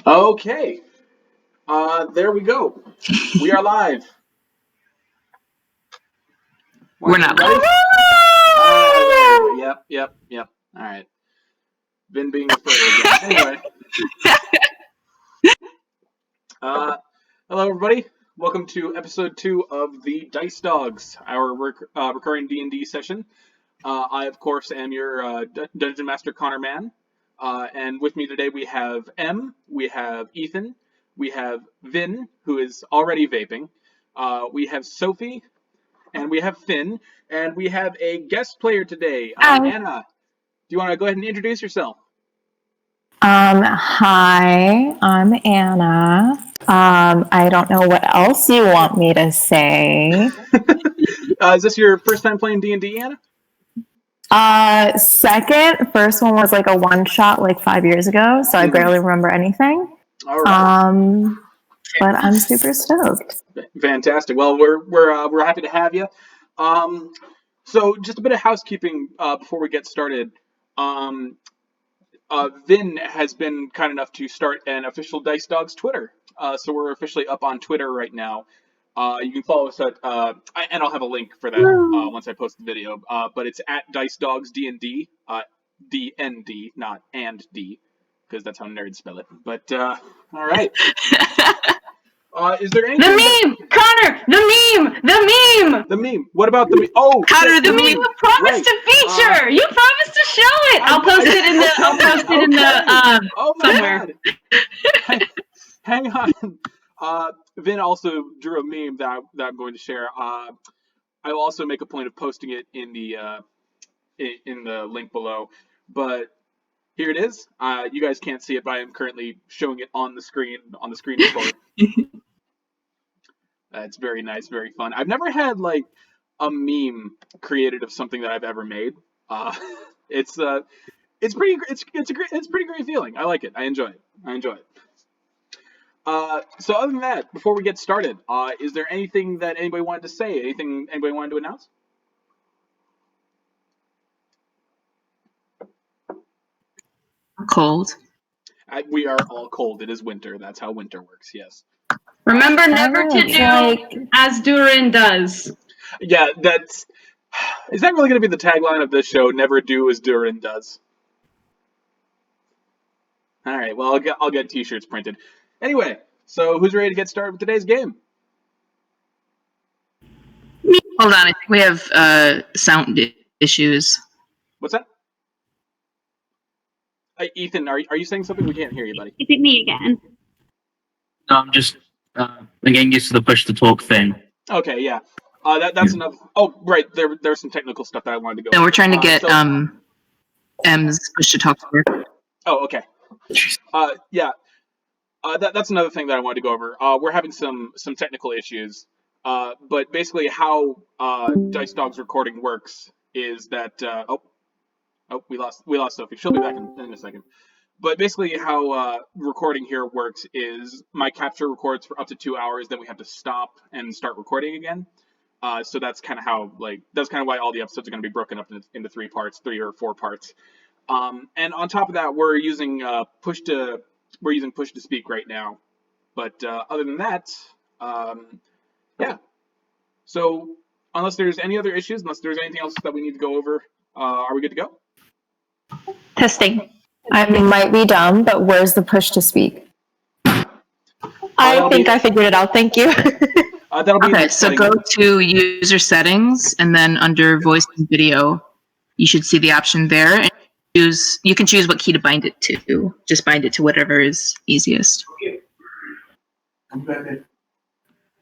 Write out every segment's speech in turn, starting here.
Okay. There we go. We are live. We're not. Ready? Yep. All right. Vinn being the furry again. Anyway. Hello, everybody. Welcome to episode 2 of the Dice Dogs, our recurring D&D session. I, of course, am your Dungeon Master, Connor Mann. And with me today we have M, we have Ethan, we have Vinn, who is already vaping, we have Sophie, and we have Finn, and we have a guest player today, Anna. Do you want to go ahead and introduce yourself? Hi, I'm Anna. I don't know what else you want me to say. Is this your first time playing D&D, Anna? Second. First one was like a one-shot like 5 years ago, so I barely remember anything. All right. But I'm super stoked. Fantastic. Well, we're happy to have you. So just a bit of housekeeping before we get started. Vinn has been kind enough to start an official Dice Dogs Twitter. So we're officially up on Twitter right now. You can follow us at, and I'll have a link for that once I post the video. But it's at Dice Dogs D&D, DND, not and D, because that's how nerds spell it. But all right. Is there anything? The meme, Connor. The meme. What about the meme? Oh, Connor, the meme. You promised to feature. You promised to show it. I'll post it in the. Oh my somewhere. God. Hang on. Vinn also drew a meme that I'm going to share. I will also make a point of posting it in the link below. But here it is. You guys can't see it, but I am currently showing it on the screen report. It's very nice, very fun. I've never had like a meme created of something that I've ever made. It's a pretty great feeling. I like it. I enjoy it. So other than that, before we get started, is there anything that anybody wanted to say? Anything anybody wanted to announce? Cold. We are all cold. It is winter. That's how winter works. Yes. Remember never to do as Dhuur'in does. Yeah, is that really going to be the tagline of this show? Never do as Dhuur'in does. All right. Well, I'll get T-shirts printed. Anyway, so who's ready to get started with today's game? Hold on, I think we have sound issues. What's that? Ethan, are you saying something? We can't hear you, buddy. Is it me again? No, I'm just getting used to the push to talk thing. Okay, yeah. That's enough. Oh, right. There's some technical stuff that I wanted to go. No, we're trying to get M's push to talk to work. Oh, okay. Yeah. That's another thing that I wanted to go over. We're having some technical issues. But basically, how Dice Dogs recording works is that we lost Sophie. She'll be back in a second. But basically, how recording here works is my capture records for up to 2 hours, then we have to stop and start recording again. So that's kind of why all the episodes are going to be broken up into 3 or 4 parts. And on top of that, we're using push to speak right now. But other than that, yeah. So unless there's any other issues, unless there's anything else that we need to go over, are we good to go? Testing. I might be dumb, but where's the push to speak? I think I figured it out. Thank you. Okay, so go to user settings, and then under voice and video, you should see the option there. And you can choose what key to bind it to. Just bind it to whatever is easiest.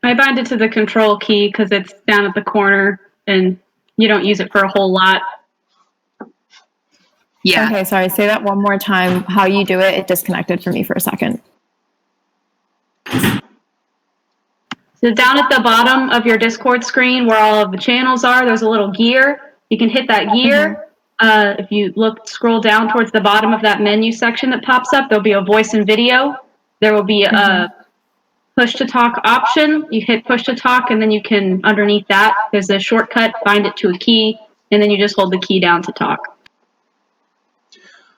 I bind it to the control key because it's down at the corner and you don't use it for a whole lot. Yeah. Okay, sorry. Say that one more time. How you do it? It disconnected for me for a second. So down at the bottom of your Discord screen where all of the channels are, there's a little gear. You can hit that gear. If you scroll down towards the bottom of that menu section that pops up, there'll be a voice and video. There will be a push to talk option. You hit push to talk, and then you can, underneath that, there's a shortcut, bind it to a key, and then you just hold the key down to talk.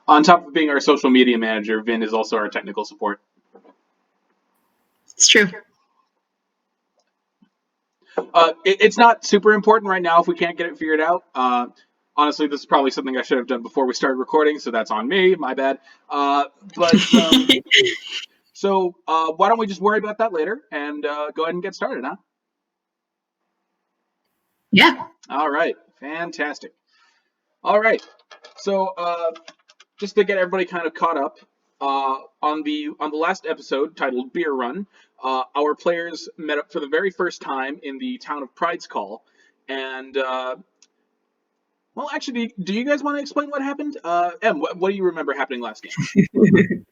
On top of being our social media manager, Vinn is also our technical support. It's true. It's not super important right now if we can't get it figured out. Honestly, this is probably something I should have done before we started recording, so that's on me. My bad. So why don't we just worry about that later and go ahead and get started, huh? Yeah. All right. Fantastic. All right. So just to get everybody kind of caught up, on the last episode titled Beer Run, our players met up for the very first time in the town of Pride's Call, and well, actually, do you guys want to explain what happened? Em, what do you remember happening last game? Do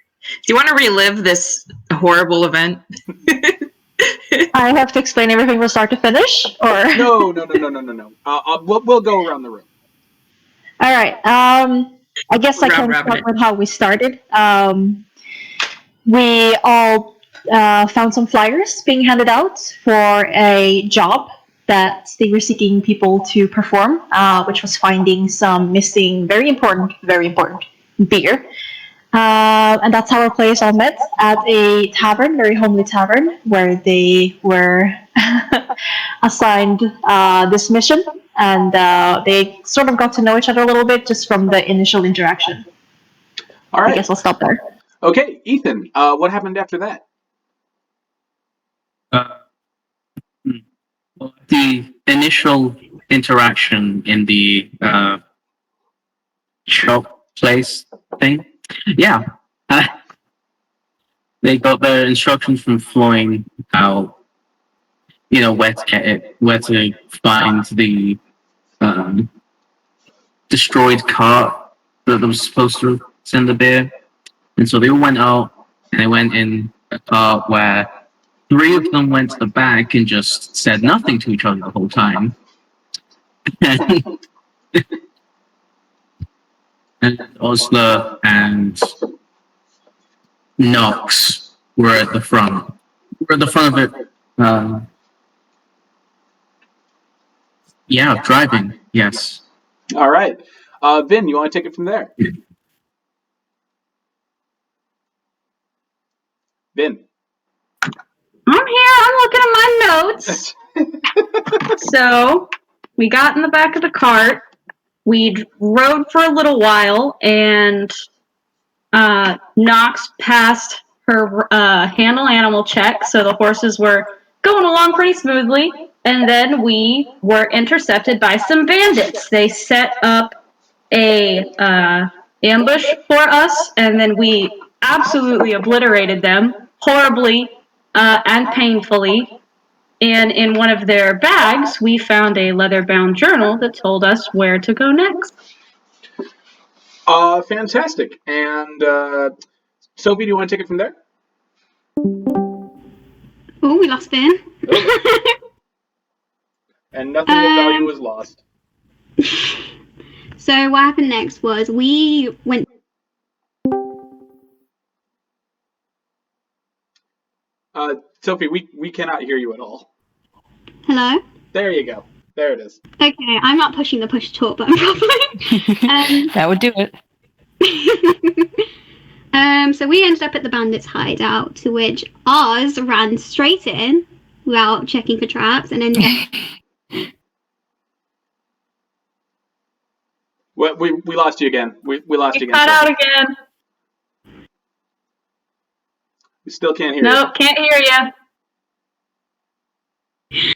you want to relive this horrible event? I have to explain everything from start to finish, or No. We'll go around the room. All right. I guess I can start with how we started. We all found some flyers being handed out for a job that they were seeking people to perform, which was finding some missing, very important beer. And that's how our players all met at a tavern, very homely tavern, where they were assigned this mission, and they sort of got to know each other a little bit just from the initial interaction. All right. I guess I'll stop there. Okay, Ethan, what happened after that? The initial interaction in the shop place thing. Yeah. They got their instructions from Floying about, where to get it, where to find the destroyed cart that was supposed to send the beer. And so they all went out, and they went in a cart where 3 of them went to the back and just said nothing to each other the whole time. And Ozla and Nox were at the front. We're at the front of it. Driving. Yes. All right. Vinn, you want to take it from there? Vinn. I'm here. I'm looking at my notes. So we got in the back of the cart. We rode for a little while, and Nox passed her handle animal check, so the horses were going along pretty smoothly. And then we were intercepted by some bandits. They set up a ambush for us, and then we absolutely obliterated them horribly and painfully. And in one of their bags, we found a leather-bound journal that told us where to go next. Fantastic. And Sophie, do you want to take it from there? Oh, we lost Vinn. And nothing of value was lost. So what happened next was we went... Sophie, we cannot hear you at all. Hello? There you go. There it is. Okay, I'm not pushing the push to talk button properly. That would do it. So we ended up at the bandits' hideout, to which Oz ran straight in without checking for traps, and then... We lost you again. We lost you again. Cut out again. We still can't hear you. Nope, can't hear you.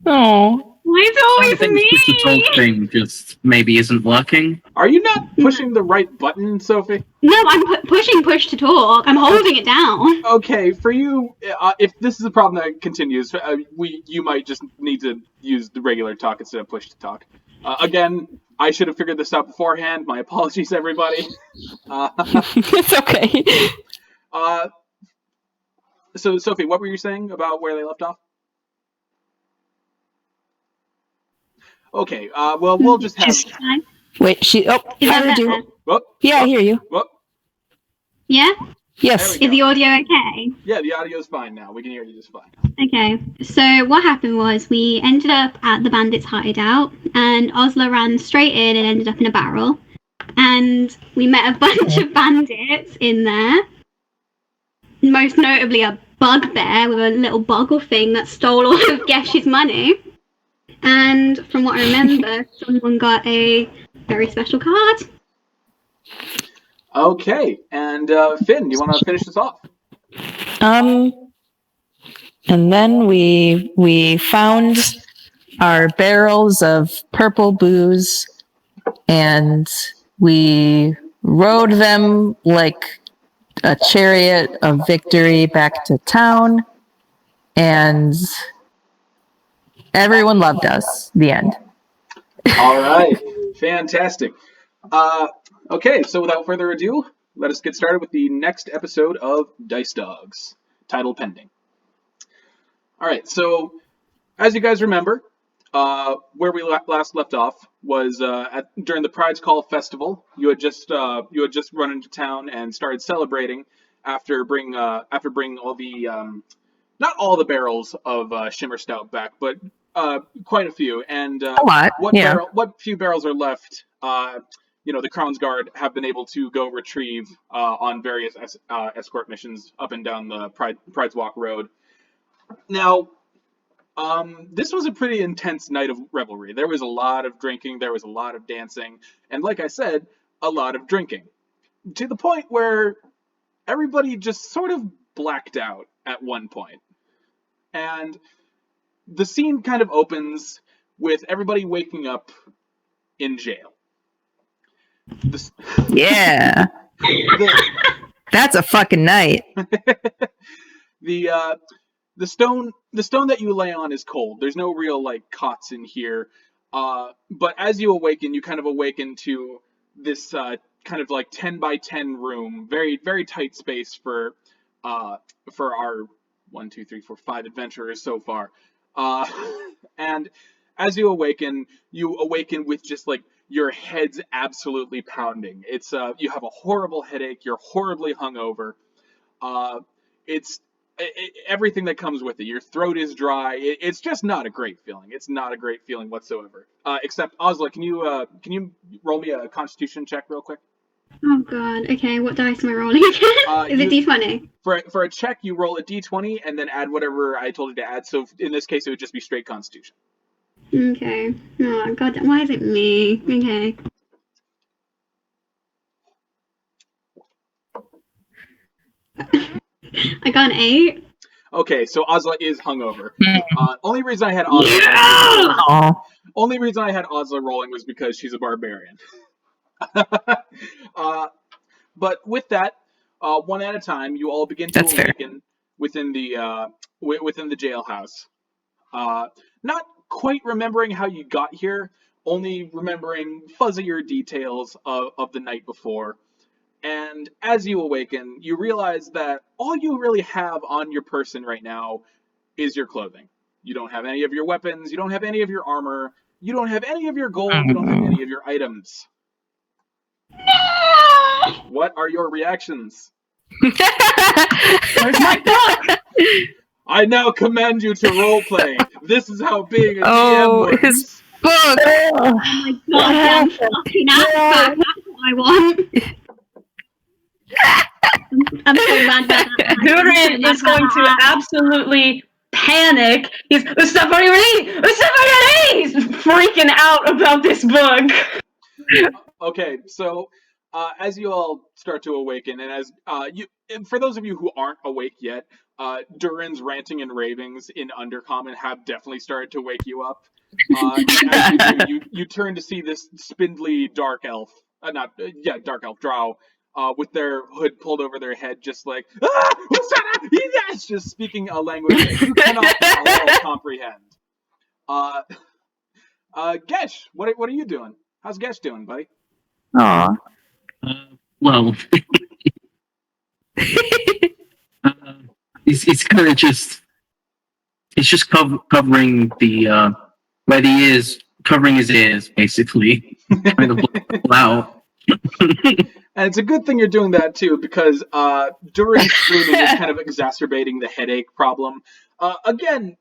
Oh. Why is it always me? The talk thing just maybe isn't working. Are you not pushing the right button, Sophie? No, I'm pushing push to talk. I'm holding it down. Okay, for you, if this is a problem that continues, you might just need to use the regular talk instead of push to talk. Again, I should have figured this out beforehand. My apologies, everybody. It's okay. So, Sophie, what were you saying about where they left off? Okay, well, we'll just have... Wait, I heard you. Yeah, I hear you. Yeah? Yes. Is the audio okay? Yeah, the audio's fine now. We can hear you just fine. Okay, so what happened was we ended up at the bandits' hideout, and Ozla ran straight in and ended up in a barrel. And we met a bunch of bandits in there. Most notably a bugbear with a little boggle thing that stole all of Gesh's money. And from what I remember, someone got a very special card. Okay, and Finn, you want to finish this off? And then we found our barrels of purple booze, and we rode them like a chariot of victory back to town, and everyone loved us. The end. All right, fantastic. Okay, so without further ado, let us get started with the next episode of Dice Dogs, title pending. All right, so as you guys remember, where we last left off was during the Pride's Call festival. You had just run into town and started celebrating after bringing all the not all the barrels of Shimmer Stout back, but quite a few. And A lot, what few barrels are left? The Crown's Guard have been able to go retrieve on various escort missions up and down the Pride's Walk Road. Now, this was a pretty intense night of revelry. There was a lot of drinking, there was a lot of dancing, and like I said, a lot of drinking. To the point where everybody just sort of blacked out at one point. And the scene kind of opens with everybody waking up in jail. Yeah. That's a fucking night. The stone that you lay on is cold. There's no real cots in here. But as you awaken, you kind of awaken to this kind of 10 by 10 room, very very tight space for our 1, 2, 3, 4, 5 adventurers so far. And as you awaken with just your head's absolutely pounding. It's you have a horrible headache. You're horribly hungover. Everything that comes with it. Your throat is dry. It's just not a great feeling. It's not a great feeling whatsoever. Except Ozla, can you roll me a Constitution check real quick? Oh god. Okay, what dice am I rolling again? Is it D20? For a check, you roll a D20 and then add whatever I told you to add. So in this case, it would just be straight Constitution. Okay. Oh god, why is it me? Okay. I got an 8. Okay, so Ozla is hungover. Only reason I had Ozla rolling was because she's a barbarian. But with that, one at a time, you all begin to awaken within the jailhouse. Not quite remembering how you got here, only remembering fuzzier details of the night before. And as you awaken, you realize that all you really have on your person right now is your clothing. You don't have any of your weapons, you don't have any of your armor, you don't have any of your gold, you don't have any of your items. No! What are your reactions? Where's my book? I now command you to roleplay. This is how being a DM works. His book! Oh my god, fucking ass back. That's what I want. I'm so mad about that. Dhuur'in is going to absolutely panic. He's freaking out about this book. Okay, so as you all start to awaken, and as and for those of you who aren't awake yet, Dhuur'in's ranting and ravings in Undercommon have definitely started to wake you up. As you turn to see this spindly dark elf, dark elf Drow, with their hood pulled over their head, just like yes, just speaking a language that you cannot at all comprehend. Gesh, what are you doing? How's Gesh doing, buddy? Aw. Well, he's kind of just covering the where the ears, covering his ears, basically, trying to blow out. And it's a good thing you're doing that too, because Dhuur'in's screaming is kind of exacerbating the headache problem. Again,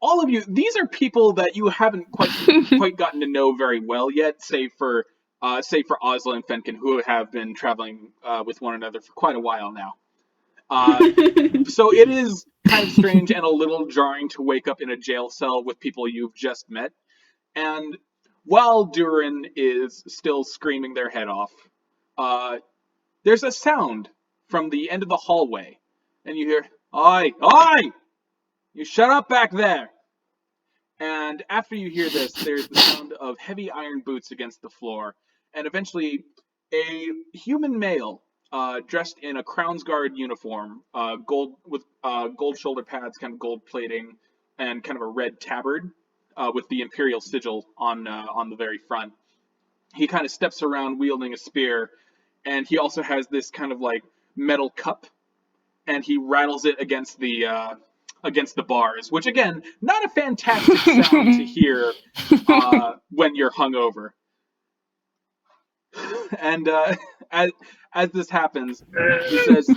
all of you, these are people that you haven't quite gotten to know very well yet, save for Ozla and Fenkin, who have been traveling with one another for quite a while now. So it is kind of strange and a little jarring to wake up in a jail cell with people you've just met. And while Dhuur'in is still screaming their head off, there's a sound from the end of the hallway, and you hear, "Oi, oi! You shut up back there!" And after you hear this, there's the sound of heavy iron boots against the floor, and eventually a human male, dressed in a Crown's Guard uniform, gold with gold shoulder pads, kind of gold plating, and kind of a red tabard, with the Imperial sigil on the very front. He kind of steps around wielding a spear, and he also has this kind of like metal cup, and he rattles it against the bars, which again, not a fantastic sound to hear when you're hungover. And as this happens, he says,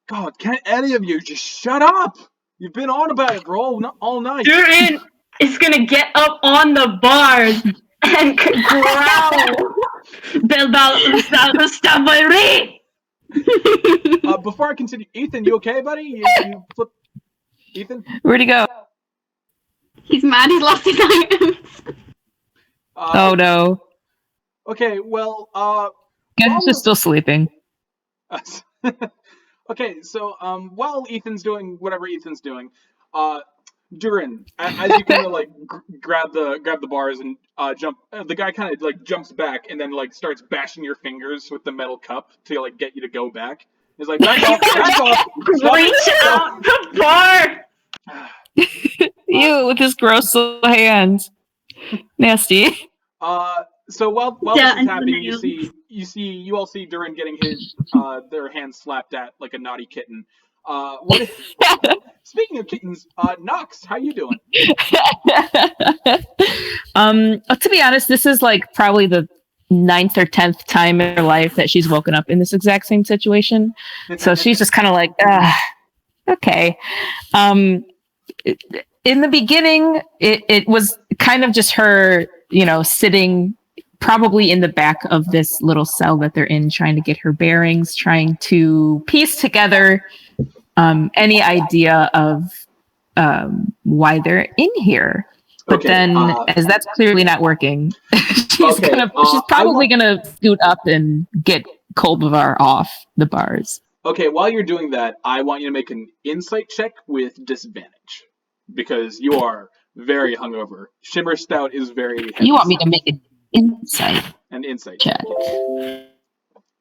"God, can't any of you just shut up? You've been on about it for all night." Dhuur'in is gonna get up on the bars and growl. Before I continue, Ethan, you okay, buddy? You flip. Ethan? Where'd he go? He's mad he's lost his items. Oh no. Okay, well, Gesh is still sleeping. Okay, so while Ethan's doing whatever Ethan's doing, Dhuur'in, as you kind of like grab the bars and jump, the guy kind of like jumps back and then like starts bashing your fingers with the metal cup to like get you to go back. He's like, "Back off, back off!" Reach out the bar. Ew, with his gross little hands. Nasty. So while this is happening, you all see Dhuur'in getting their hands slapped at like a naughty kitten. Speaking of kittens, Nox, how you doing? To be honest, this is like probably the 9th or 10th time in her life that she's woken up in this exact same situation. So she's just kind of like, okay. In the beginning, it was kind of just her, sitting probably in the back of this little cell that they're in, trying to get her bearings, trying to piece together any idea of why they're in here. But then, as that's clearly not working, she's probably gonna scoot up and get Kolbavar off the bars. Okay, while you're doing that, I want you to make an insight check with disadvantage because you are very hungover. Shimmer Stout is very heavy. You want me to make an insight check?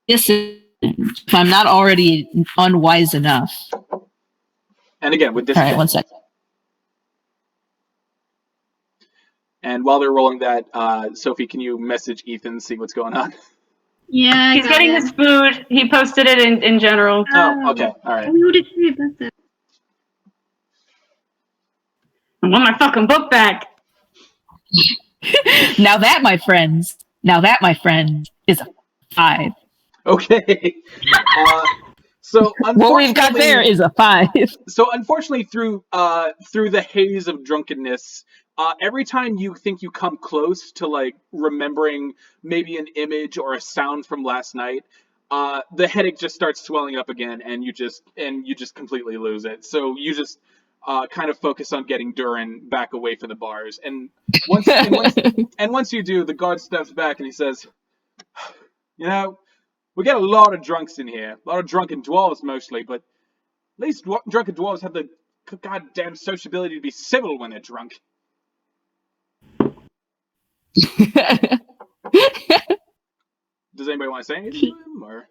This is if I'm not already unwise enough. And again, with this. All right, 1 second. And while they're rolling that, Sophie, can you message Ethan, see what's going on? Yeah, he's getting his food. He posted it in general. Oh, okay, all right. What did you do about that? I want my fucking book back. Now that, my friend, is a 5. Okay. So what we've got there is a 5. So unfortunately, through the haze of drunkenness, every time you think you come close to like remembering maybe an image or a sound from last night, the headache just starts swelling up again, and you just completely lose it. So you just kind of focus on getting Dhuur'in back away from the bars, and once you do, the guard steps back and he says, "We get a lot of drunks in here, a lot of drunken dwarves mostly, but at least drunken dwarves have the goddamn sociability to be civil when they're drunk." Does anybody want to say anything to him, or?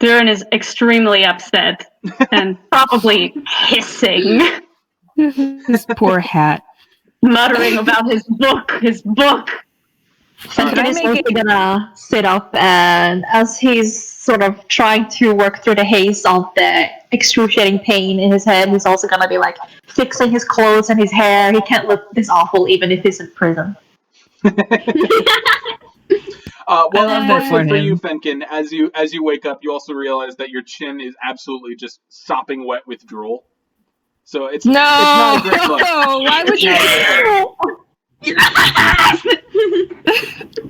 Dhuur'in is extremely upset and probably hissing. His poor hat. Muttering about his book. Fenkin is also gonna sit up, and as he's sort of trying to work through the haze of the excruciating pain in his head, he's also gonna be like fixing his clothes and his hair. He can't look this awful even if he's in prison. Well, unfortunately for you, Fenkin, as you wake up, you also realize that your chin is absolutely just sopping wet with drool. So it's not a great look. No, why would you?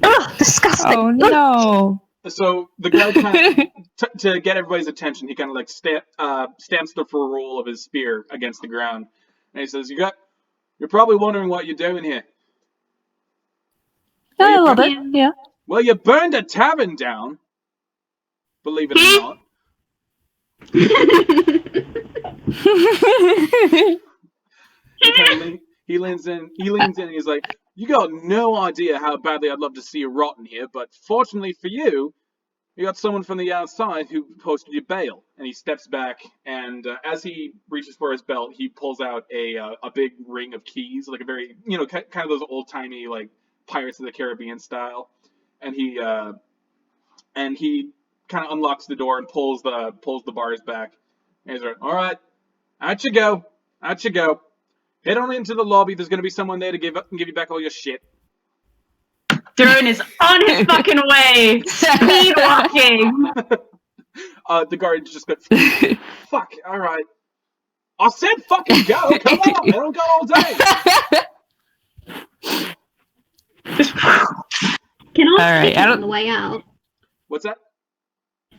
Ugh, disgusting. Oh no. So the guy kind of, to get everybody's attention, he kind of like stamps the ferrule of his spear against the ground, and he says, "You're probably wondering what you're doing here." A little bit, yeah. Well, you burned a tavern down. Believe it or not. He leans in, and he's like, "You got no idea how badly I'd love to see you rot in here, but fortunately for you, you got someone from the outside who posted you bail." And he steps back, and as he reaches for his belt, he pulls out a big ring of keys, like a very, kind of those old-timey, like, Pirates of the Caribbean style. And he kind of unlocks the door and pulls the bars back. And he's like, "All right, out you go. Head on into the lobby. There's going to be someone there to give you back all your shit." Dhuur'in is on his fucking way, speed walking. The guard just goes, "Fuck, all right. I said fucking go. Come on, I don't got all day." Can I All right, kick him on the way out? What's that?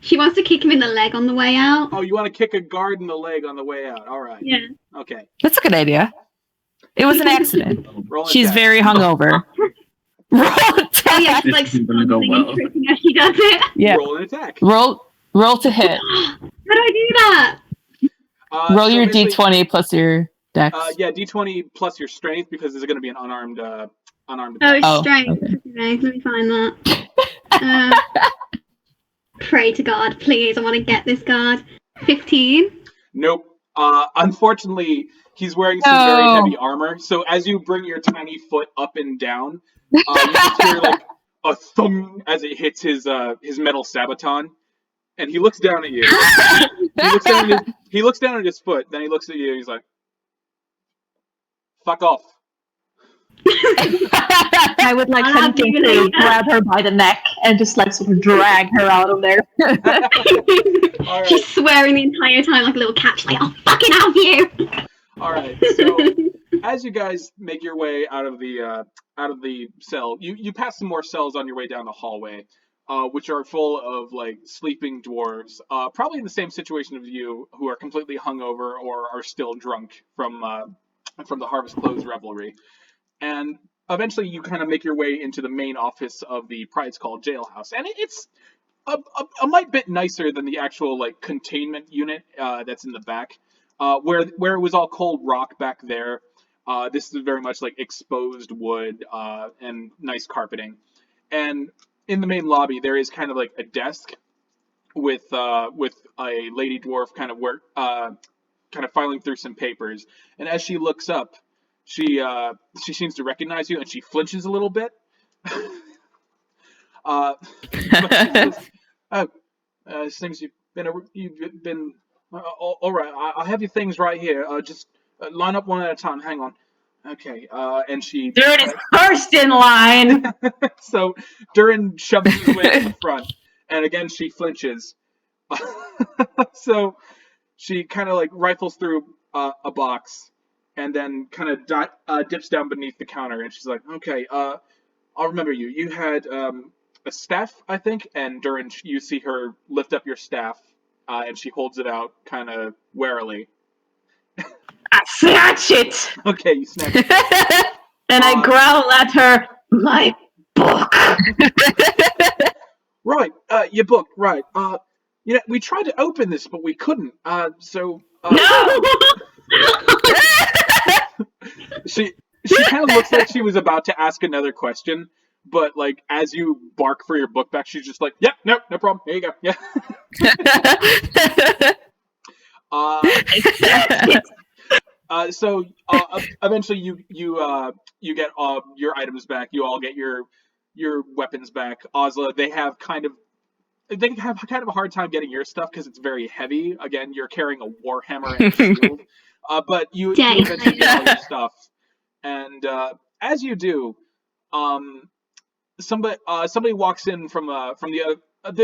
She wants to kick him in the leg on the way out. Oh, you want to kick a guard in the leg on the way out? All right. Yeah. Okay. That's a good idea. It was an accident. Roll She's attack. very hungover. Roll attack. Oh yeah, she's like This isn't gonna go stumbling and well. tripping as she does it. Yeah. Roll an attack. Roll to hit. How do I do that? Roll So your basically- d20 plus your dex. Yeah, d20 plus your strength because there's going to be an unarmed Oh, attack. Oh, strength. okay. Okay, let me find that. Pray to God, please. I want to get this guard. 15. Nope. Unfortunately, he's wearing some very No. heavy armor. So as you bring your tiny foot up and down, you just hear like a thump as it hits his metal sabaton, and he looks down at you. He looks down at his foot. Then he looks at you. And he's like, "Fuck off." I would like I'll Fenkin do to that. grab her by the neck and just like sort of drag her out of there. All right. She's swearing the entire time like a little cat. She's like, "I'll fucking have you." All right. So as you guys make your way out of the cell, you pass some more cells on your way down the hallway, which are full of like sleeping dwarves, probably in the same situation as you, who are completely hungover or are still drunk from the Harvest Close revelry. And eventually, you kind of make your way into the main office of the Pride's Call jailhouse, and it's a mite bit nicer than the actual like containment unit that's in the back, where it was all cold rock back there. This is very much like exposed wood and nice carpeting. And in the main lobby, there is kind of like a desk with a lady dwarf kind of filing through some papers. And as she looks up, she seems to recognize you, and she flinches a little bit. But she says, "Things you've been all right. I have your things right here. Just line up one at a time. Hang on. Okay." And she. Dhuur'in is first in line. So Dhuur'in shoves his way to the front, and again she flinches. So she kind of like rifles through a box, and then kind of dips down beneath the counter, and she's like, "Okay, I'll remember you. You had a staff, I think." And Dhuur'in, you see her lift up your staff, and she holds it out kind of warily. I snatch it, Okay, you snatch it. and I growl at her, "My book." Right, your book, right. We tried to open this, but we couldn't. So No. she kind of looks like she was about to ask another question, but like as you bark for your book back, she's just like, "Yep, no problem. Here you go." Yeah. So eventually you get your items back. You all get your weapons back. Ozla, they have kind of a hard time getting your stuff because it's very heavy. Again, you're carrying a warhammer and a shield. But you eventually get all your stuff. And as you do, somebody walks in from the other.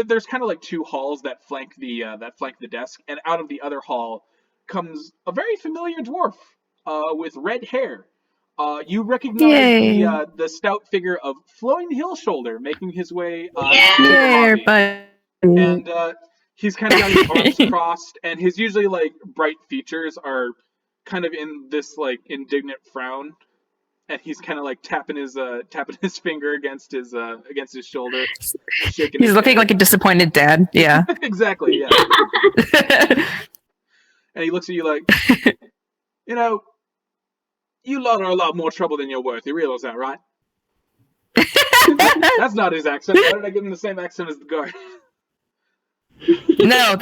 There's kind of like two halls that flank the desk, and out of the other hall comes a very familiar dwarf with red hair. You recognize Yay. the stout figure of Flowing Hillshoulder making his way to There, the lobby. but And he's kind of got his arms crossed, and his usually like bright features are kind of in this like indignant frown, and he's kind of like tapping his finger against his shoulder, shaking. He's looking like a disappointed dad. Yeah. Exactly. Yeah. And he looks at you like, you know, you lot are a lot more trouble than you're worth. You realize that, right? That's not his accent. Why did I give him the same accent as the guard? No,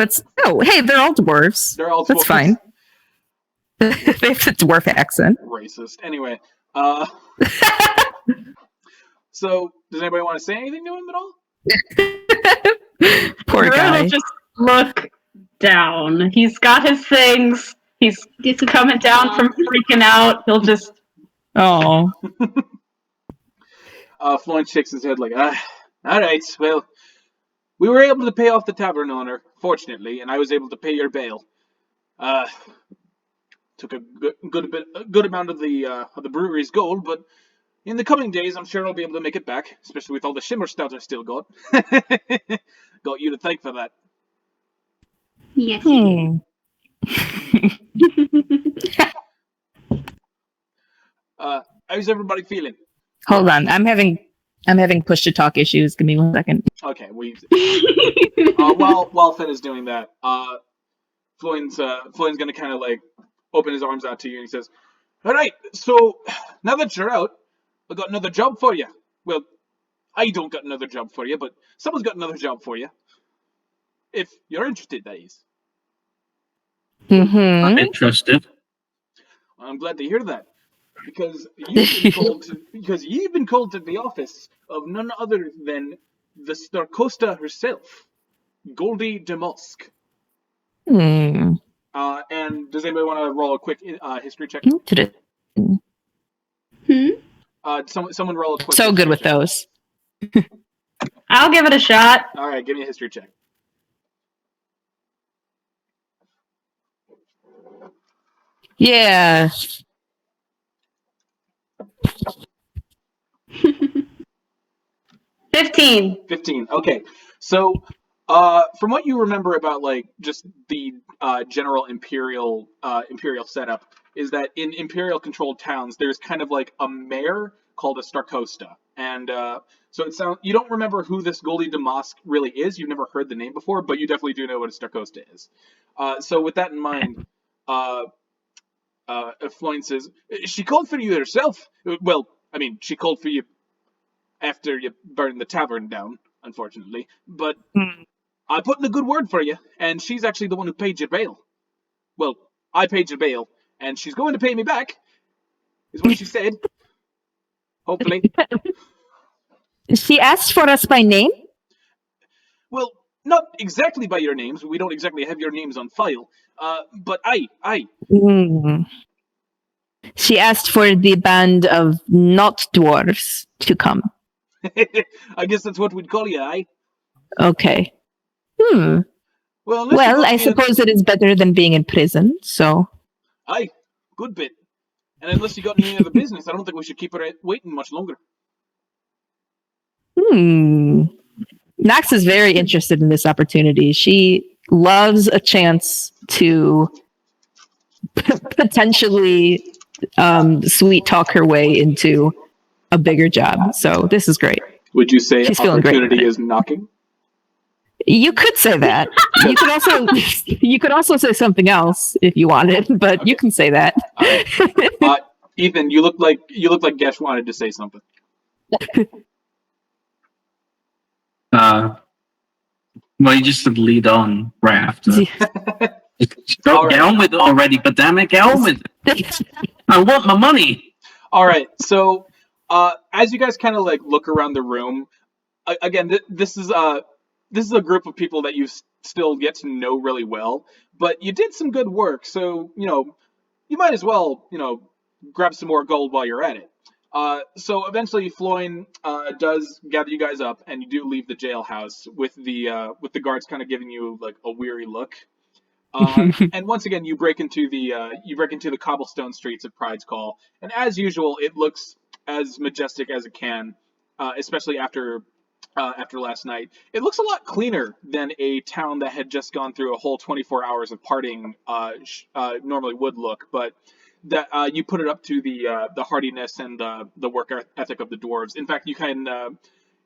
hey, they're all dwarves. They're all dwarves. That's fine. They have a dwarf accent. Racist. Anyway, so does anybody want to say anything to him at all? Poor guy. Will just look down. He's got his things. He's coming down from freaking out. He'll just. Oh. Florence shakes his head like, all right, well, we were able to pay off the tavern owner, fortunately, and I was able to pay your bail. Took a good amount of the brewery's gold, but in the coming days, I'm sure I'll be able to make it back, especially with all the shimmer stout I still got. Got you to thank for that. Yes. How's everybody feeling? Hold on, I'm having push to talk issues. Give me 1 second. Okay, while Finn is doing that, Floyd's gonna kind of like open his arms out to you, and he says, "All right, so now that you're out, I got another job for you. Well, I don't got another job for you, but someone's got another job for you. If you're interested, that is." Mm-hmm. I'm interested. I'm glad to hear that, because you've been called to the office of none other than the Starcosta herself, Ghuldi Demosk. And does anybody want to roll a quick history check? Someone roll a quick. So good with those. I'll give it a shot. All right, give me a history check. Yeah. 15. Okay, so from what you remember about like just the general imperial setup is that in imperial controlled towns there's kind of like a mayor called a Starcosta, and so it sounds you don't remember who this Ghuldi Demosk really is. You've never heard the name before, but you definitely do know what a Starcosta is. So with that in mind, Floyne says she called for you herself. Well, I mean, she called for you after you burned the tavern down, unfortunately. But I put in a good word for you, and she's actually the one who paid your bail. Well, I paid your bail, and she's going to pay me back, is what she said. Hopefully. She asked for us by name? Well, not exactly by your names. We don't exactly have your names on file. But I. She asked for the band of not dwarves to come. I guess that's what we'd call you, aye? Okay. Well, I suppose it is better than being in prison, so... Aye, good bit. And unless you got any other business, I don't think we should keep her waiting much longer. Nox is very interested in this opportunity. She loves a chance to potentially sweet talk her way into a bigger job. So this is great. Would you say She's feeling great opportunity is knocking? You could say that. You could also say something else if you wanted, but okay. You can say that. Right. Ethan, you look like Gesh wanted to say something. Well, you just said lead on right after. Get on with it already, but damn it, get on with it. I want my money. All right, so as you guys kind of like look around the room, again, this is a group of people that you still get to know really well, but you did some good work, so you might as well grab some more gold while you're at it. So eventually, Floyne does gather you guys up, and you do leave the jailhouse with the guards kind of giving you like a weary look. And once again, you break into the cobblestone streets of Pride's Call, and as usual, it looks as majestic as it can, especially after last night. It looks a lot cleaner than a town that had just gone through a whole 24 hours of partying normally would look, but that you put it up to the hardiness and the work ethic of the dwarves. In fact,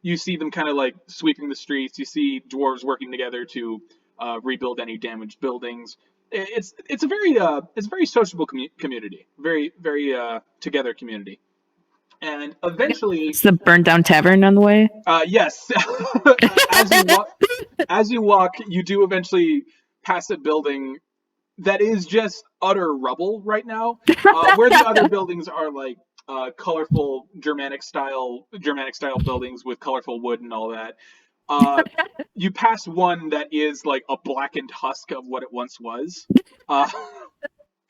you see them kind of like sweeping the streets. You see dwarves working together to rebuild any damaged buildings. It's a very sociable community, very together community. And eventually, it's the burned down tavern on the way. Yes. As you walk, you do eventually pass a building that is just utter rubble right now. Where the other buildings are like colorful Germanic style buildings with colorful wood and all that. You pass one that is like a blackened husk of what it once was.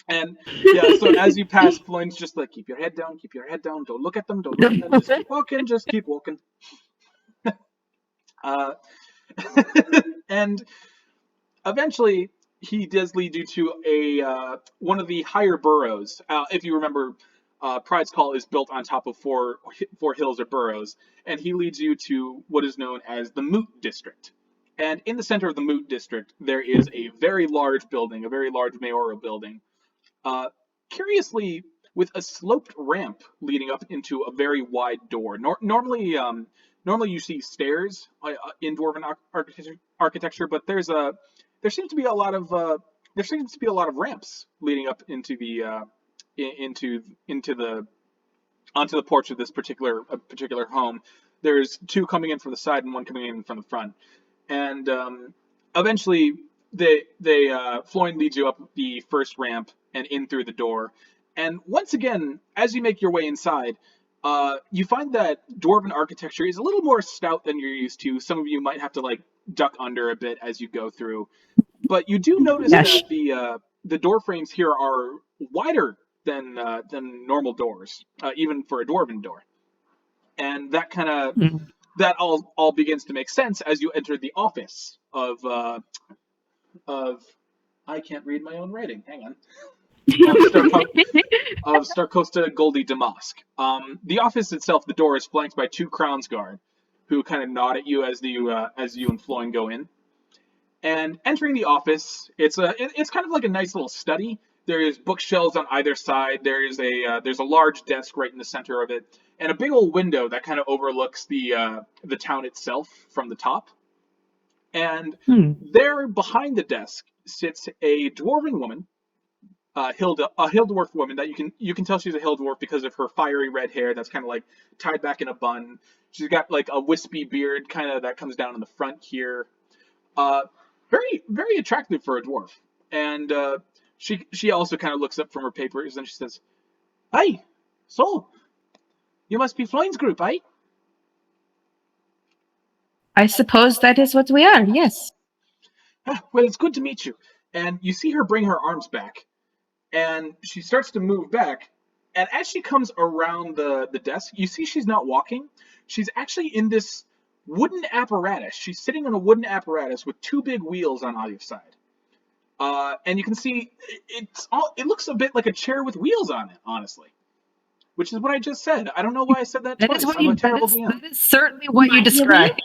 And yeah, so as you pass, Floyd's just like, keep your head down, don't look at them, just keep walking. And eventually, he does lead you to one of the higher burrows. If you remember, Pride's Call is built on top of four hills or burrows, and he leads you to what is known as the Moot District. And in the center of the Moot District, there is a very large building, a very large mayoral building. Curiously, with a sloped ramp leading up into a very wide door. Normally you see stairs in dwarven architecture, but there seems to be a lot of ramps leading up into the onto the porch of this particular home. There's two coming in from the side and one coming in from the front, and eventually Floyd leads you up the first ramp and in through the door. And once again, as you make your way inside, you find that dwarven architecture is a little more stout than you're used to. Some of you might have to like duck under a bit as you go through, but you do notice that the door frames here are wider than normal doors, even for a dwarven door. And that kind of that all begins to make sense as you enter the office of I can't read my own writing. Hang on. Of Starcosta Ghuldi Demosk. The office itself, the door is flanked by two Crownsguard, who kind of nod at you as you and Floyd go in. And entering the office, it's kind of like a nice little study. There is bookshelves on either side. There's a large desk right in the center of it, and a big old window that kind of overlooks the town itself from the top. And there, behind the desk, sits a dwarven woman. A hill dwarf woman that you can tell she's a hill dwarf because of her fiery red hair that's kind of like tied back in a bun. She's got like a wispy beard kind of that comes down in the front here. Very very attractive for a dwarf. And she also kind of looks up from her papers and she says, "Hi, so you must be Floyd's group, eh?" I suppose that is what we are. Yes. Well, it's good to meet you. And you see her bring her arms back. And she starts to move back, and as she comes around the desk, you see she's not walking. She's actually in this wooden apparatus. She's sitting on a wooden apparatus with two big wheels on either side. And you can see it looks a bit like a chair with wheels on it, honestly. Which is what I just said. I don't know why I said that twice. I'm a terrible DM. That is certainly what you described.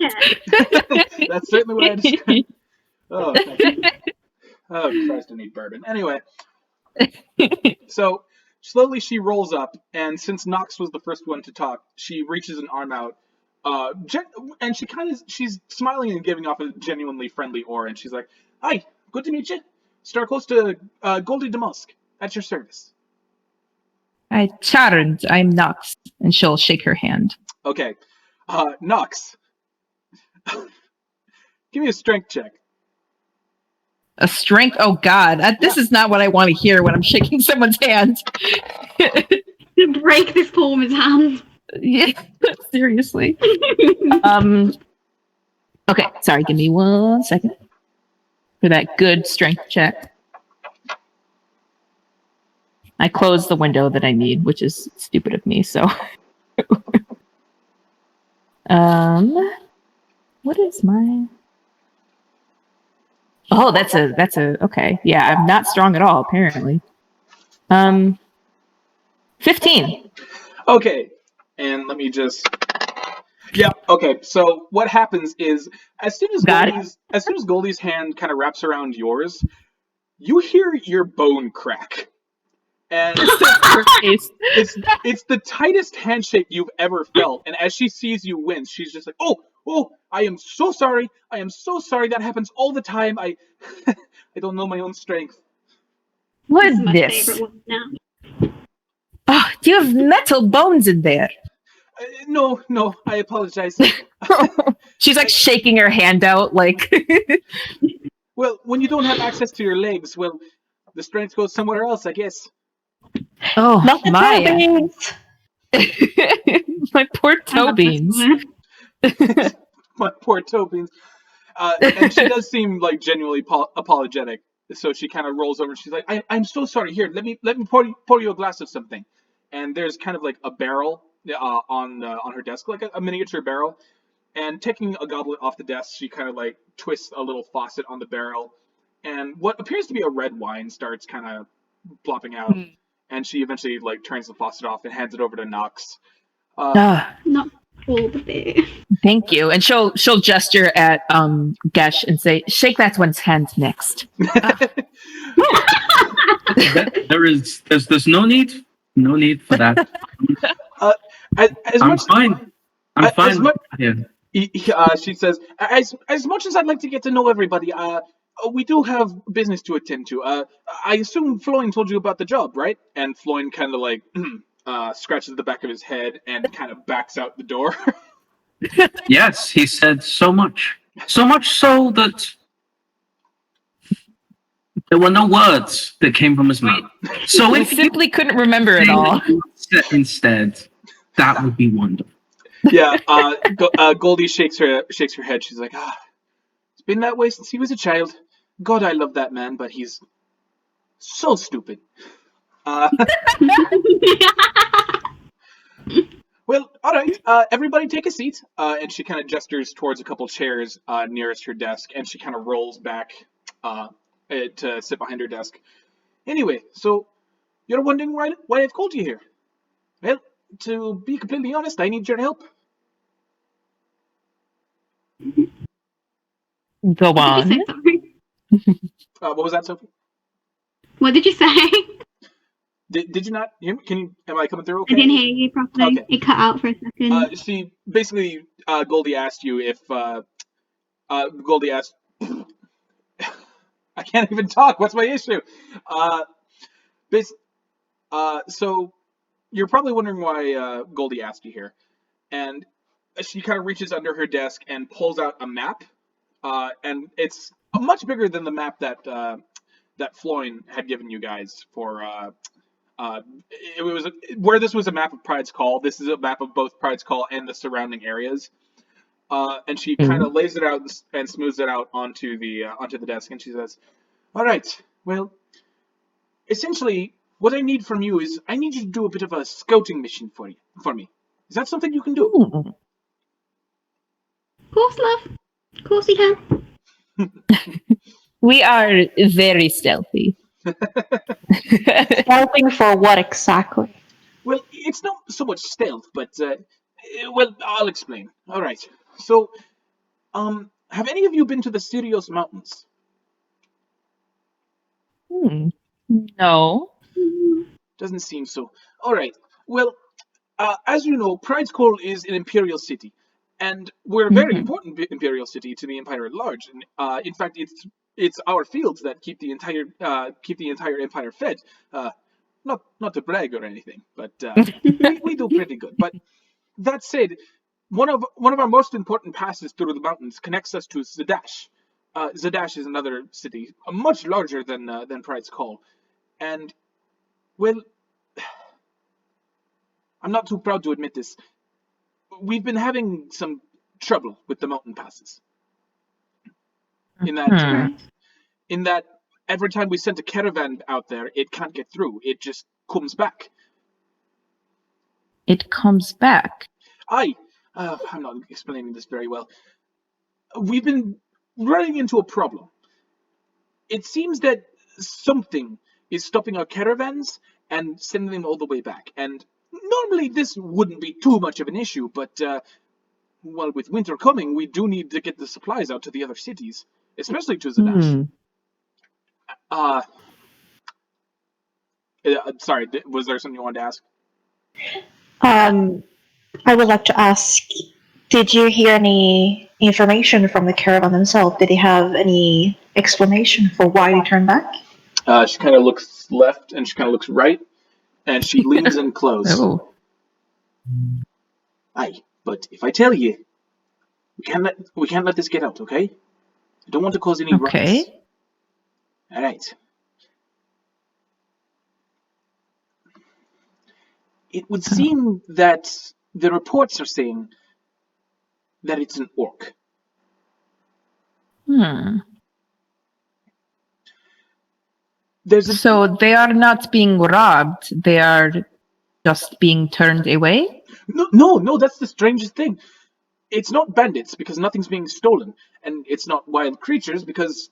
That's certainly what I described. Oh, thank you. Oh, Christ, I need bourbon. Anyway. So slowly she rolls up, and since Nox was the first one to talk, she reaches an arm out, and she's smiling and giving off a genuinely friendly aura, and she's like, "Hi, good to meet you. Starcosta Ghuldi Demosk, at your service." Hi, Charmed. I'm Nox, and she'll shake her hand. Okay, Nox, give me a strength check. A strength? Oh God, this is not what I want to hear when I'm shaking someone's hand. To break this poor woman's hand. Yeah, seriously. Okay, sorry, give me 1 second for that good strength check. I closed the window that I need, which is stupid of me, so. What is my... Oh, that's a okay. Yeah, I'm not strong at all, apparently. 15. Okay, and let me just. Yeah. Okay. So what happens is, Got it. as soon as Goldie's hand kind of wraps around yours, you hear your bone crack, and it's the tightest handshake you've ever felt. And as she sees you wince, she's just like, "Oh, I am so sorry. I am so sorry. That happens all the time. I I don't know my own strength." What This is is my this? favorite one now. Oh, you have metal bones in there. No, I apologize. She's like shaking her hand out, like. Well, when you don't have access to your legs, well, the strength goes somewhere else, I guess. Oh Not the my! beans. My poor I toe love this beans. one. My poor toe beans. And she does seem like genuinely apologetic. So she kind of rolls over and she's like, I'm so sorry. Here, let me pour you a glass of something. And there's kind of like a barrel on her desk, like a miniature barrel. And taking a goblet off the desk, she kind of like twists a little faucet on the barrel, and what appears to be a red wine starts kind of plopping out. And she eventually like turns the faucet off and hands it over to Nox. Not all the bit. Thank you. And she'll gesture at Gesh and say, "Shake that one's hand next." There's no need for that. As I'm much, fine. I'm as fine. much, Yeah. she says, as much as I'd like to get to know everybody, we do have business to attend to. I assume Floyne told you about the job, right? And Floyne kind of like scratches the back of his head and kind of backs out the door. Yes, he said so much so that there were no words that came from his mouth. So We if you simply couldn't remember it all. instead, that would be wonderful. Yeah, Goldie shakes her head. She's like, it's been that way since he was a child. God, I love that man, but he's so stupid. Well, all right, everybody take a seat. And she kind of gestures towards a couple chairs nearest her desk, and she kind of rolls back to sit behind her desk. Anyway, so you're wondering why I've called you here? Well, to be completely honest, I need your help. Go What on. did you say? Sorry. What was that, Sophie? What did you say? Did you not hear me? Am I coming through I okay? didn't hear you properly. Okay. It cut out for a second. She basically, Goldie asked you if, Goldie asked, I can't even talk, what's my issue? So, you're probably wondering why, Goldie asked you here. And she kind of reaches under her desk and pulls out a map, and it's much bigger than the map that Floyne had given you guys for, it was where this was a map of Pride's Call. This is a map of both Pride's Call and the surrounding areas. And she kind of lays it out and smooths it out onto the desk, and she says, "All right, well, essentially, what I need from you is I need you to do a bit of a scouting mission for me. Is that something you can do?" Of course, love. Of course you can. We are very stealthy. Helping for what exactly? Well, it's not so much stealth, but well, I'll explain. All right. So, have any of you been to the Cyrios Mountains? No. Doesn't seem so. All right. Well, as you know, Pride's Call is an imperial city, and we're a very important imperial city to the empire at large. And in fact, it's our fields that keep the entire empire fed. Not to brag or anything, but we do pretty good. But that said, one of our most important passes through the mountains connects us to Zadash. Zadash is another city, much larger than Pride's Call, and well, I'm not too proud to admit this. We've been having some trouble with the mountain passes. In that every time we send a caravan out there, it can't get through. It just comes back. It comes back. I'm not explaining this very well. We've been running into a problem. it seems that something is stopping our caravans and sending them all the way back. And normally this wouldn't be too much of an issue, but well, with winter coming, we do need to get the supplies out to the other cities, especially to Zadash. Sorry, was there something you wanted to ask? I would like to ask, did you hear any information from the caravan themselves? Did they have any explanation for why they turned back? She kind of looks left and she kind of looks right, and she leans in close. Oh. Aye, but if I tell you, we can't let this get out, okay? I don't want to cause any Okay. ruckus. All right. It would seem that the reports are saying that it's an orc. So they are not being robbed, they are just being turned away? No, that's the strangest thing. It's not bandits because nothing's being stolen, and it's not wild creatures because,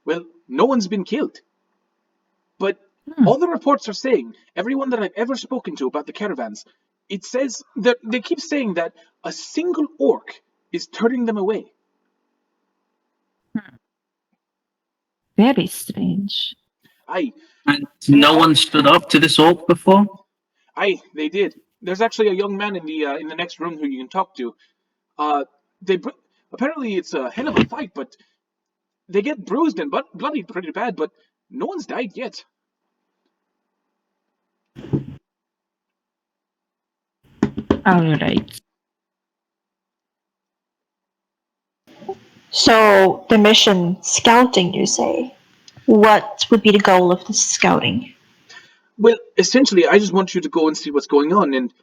well, no one's been killed. But all the reports are saying, everyone that I've ever spoken to about the caravans, it says that they keep saying that a single orc is turning them away. Very strange. Aye. And no one stood up to this orc before? Aye, they did. There's actually a young man in the next room who you can talk to. Apparently it's a hell of a fight, but they get bruised and bloodied pretty bad, but no one's died yet. All right. So the mission scouting, you say? What would be the goal of this scouting? Well, essentially, I just want you to go and see what's going on, and,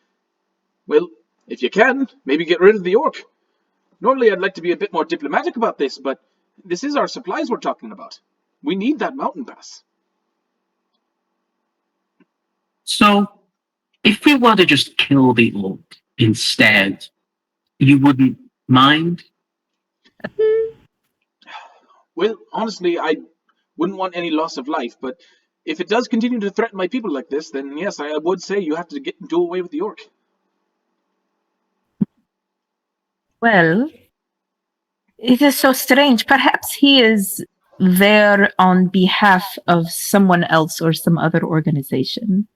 well, if you can, maybe get rid of the orc. Normally, I'd like to be a bit more diplomatic about this, but this is our supplies we're talking about. We need that mountain pass. So, if we were to just kill the orc instead, you wouldn't mind? Well, honestly, I wouldn't want any loss of life, but if it does continue to threaten my people like this, then yes, I would say you have to do away with the orc. Well, it is so strange. Perhaps he is there on behalf of someone else or some other organization.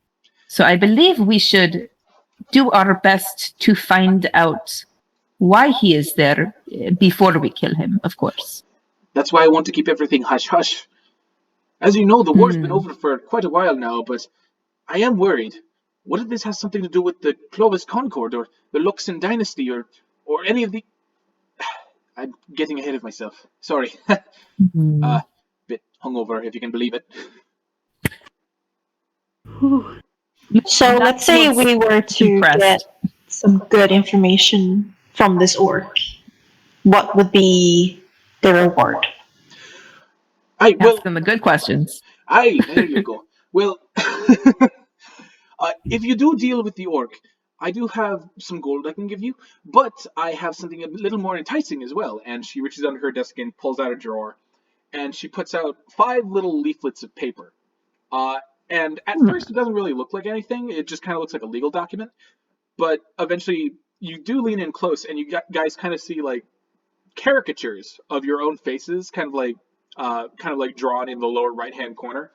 So I believe we should do our best to find out why he is there before we kill him, of course. That's why I want to keep everything hush-hush. As you know, the war's been over for quite a while now, but I am worried. What if this has something to do with the Clovis Concord, or the Luxon Dynasty, or any of the... I'm getting ahead of myself. Sorry. Bit hungover, if you can believe it. So let's say we were to get some good information from this orc. What would be the reward? Ask them the good questions. There you go. Well, if you do deal with the orc, I do have some gold I can give you, but I have something a little more enticing as well. And she reaches under her desk and pulls out a drawer, and she puts out 5 little leaflets of paper. And at first, it doesn't really look like anything. It just kind of looks like a legal document. But eventually, you do lean in close, and you guys kind of see like caricatures of your own faces, kind of like drawn in the lower right-hand corner.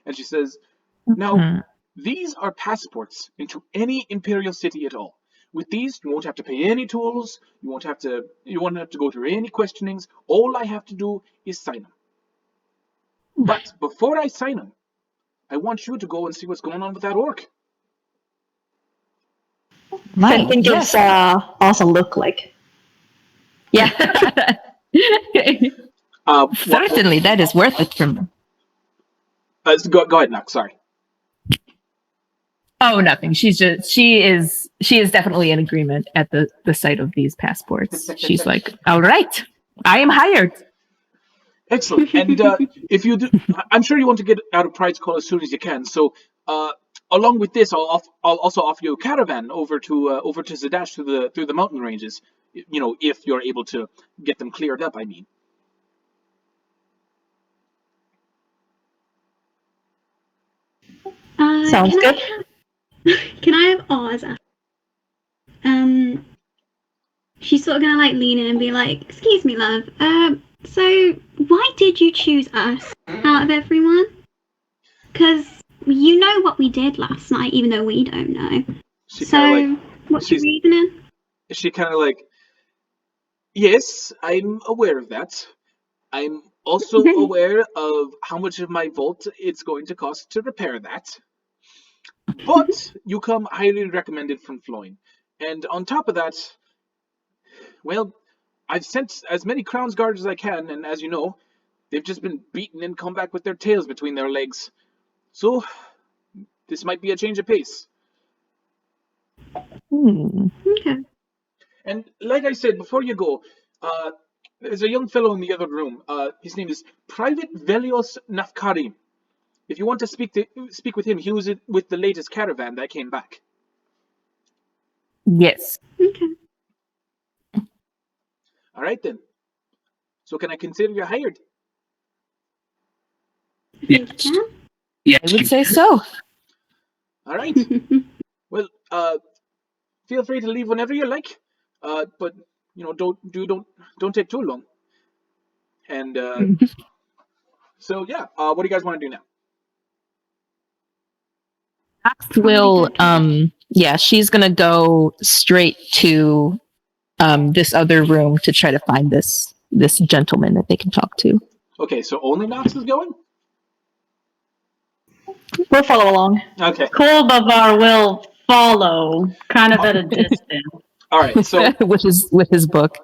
And she says, "Now, these are passports into any Imperial city at all. With these, you won't have to pay any tolls. You won't have to go through any questionings. All I have to do is sign them. But before I sign them, I want you to go and see what's going on with that orc." Fenkin gives also look like. Yeah. Certainly, that is worth it for me. Go ahead, Nox. Sorry. Oh, nothing. She is definitely in agreement at the sight of these passports. She's like, all right, I am hired. Excellent. And if you do, I'm sure you want to get out of Pride's Call as soon as you can. So, along with this, I'll also offer you a caravan over to Zadash through the mountain ranges. You know, if you're able to get them cleared up. I mean. Sounds good. Can I have Ozla? She's sort of gonna like lean in and be like, "Excuse me, love. So why did you choose us out of everyone? Because you know what we did last night, even though we don't know. So what's your reasoning?" She kind of like, yes, I'm aware of that. I'm also aware of how much of my vault it's going to cost to repair that. But you come highly recommended from Floyne. And on top of that, well, I've sent as many Crown's Guards as I can, and as you know, they've just been beaten and come back with their tails between their legs. So, this might be a change of pace. Okay. And like I said, before you go, there's a young fellow in the other room. His name is Private Velios Nafkari. If you want to speak with him, he was with the latest caravan that came back. Yes. Okay. All right then. So can I consider you hired? Yes. I would say so. All right. Well, feel free to leave whenever you like. But don't take too long. And so yeah, what do you guys want to do now? Will she's gonna go straight to this other room to try to find this gentleman that they can talk to. Okay, so only Nox is going? We'll follow along. Okay. Kolbavar will follow, kind of at a distance. All right. So with his book.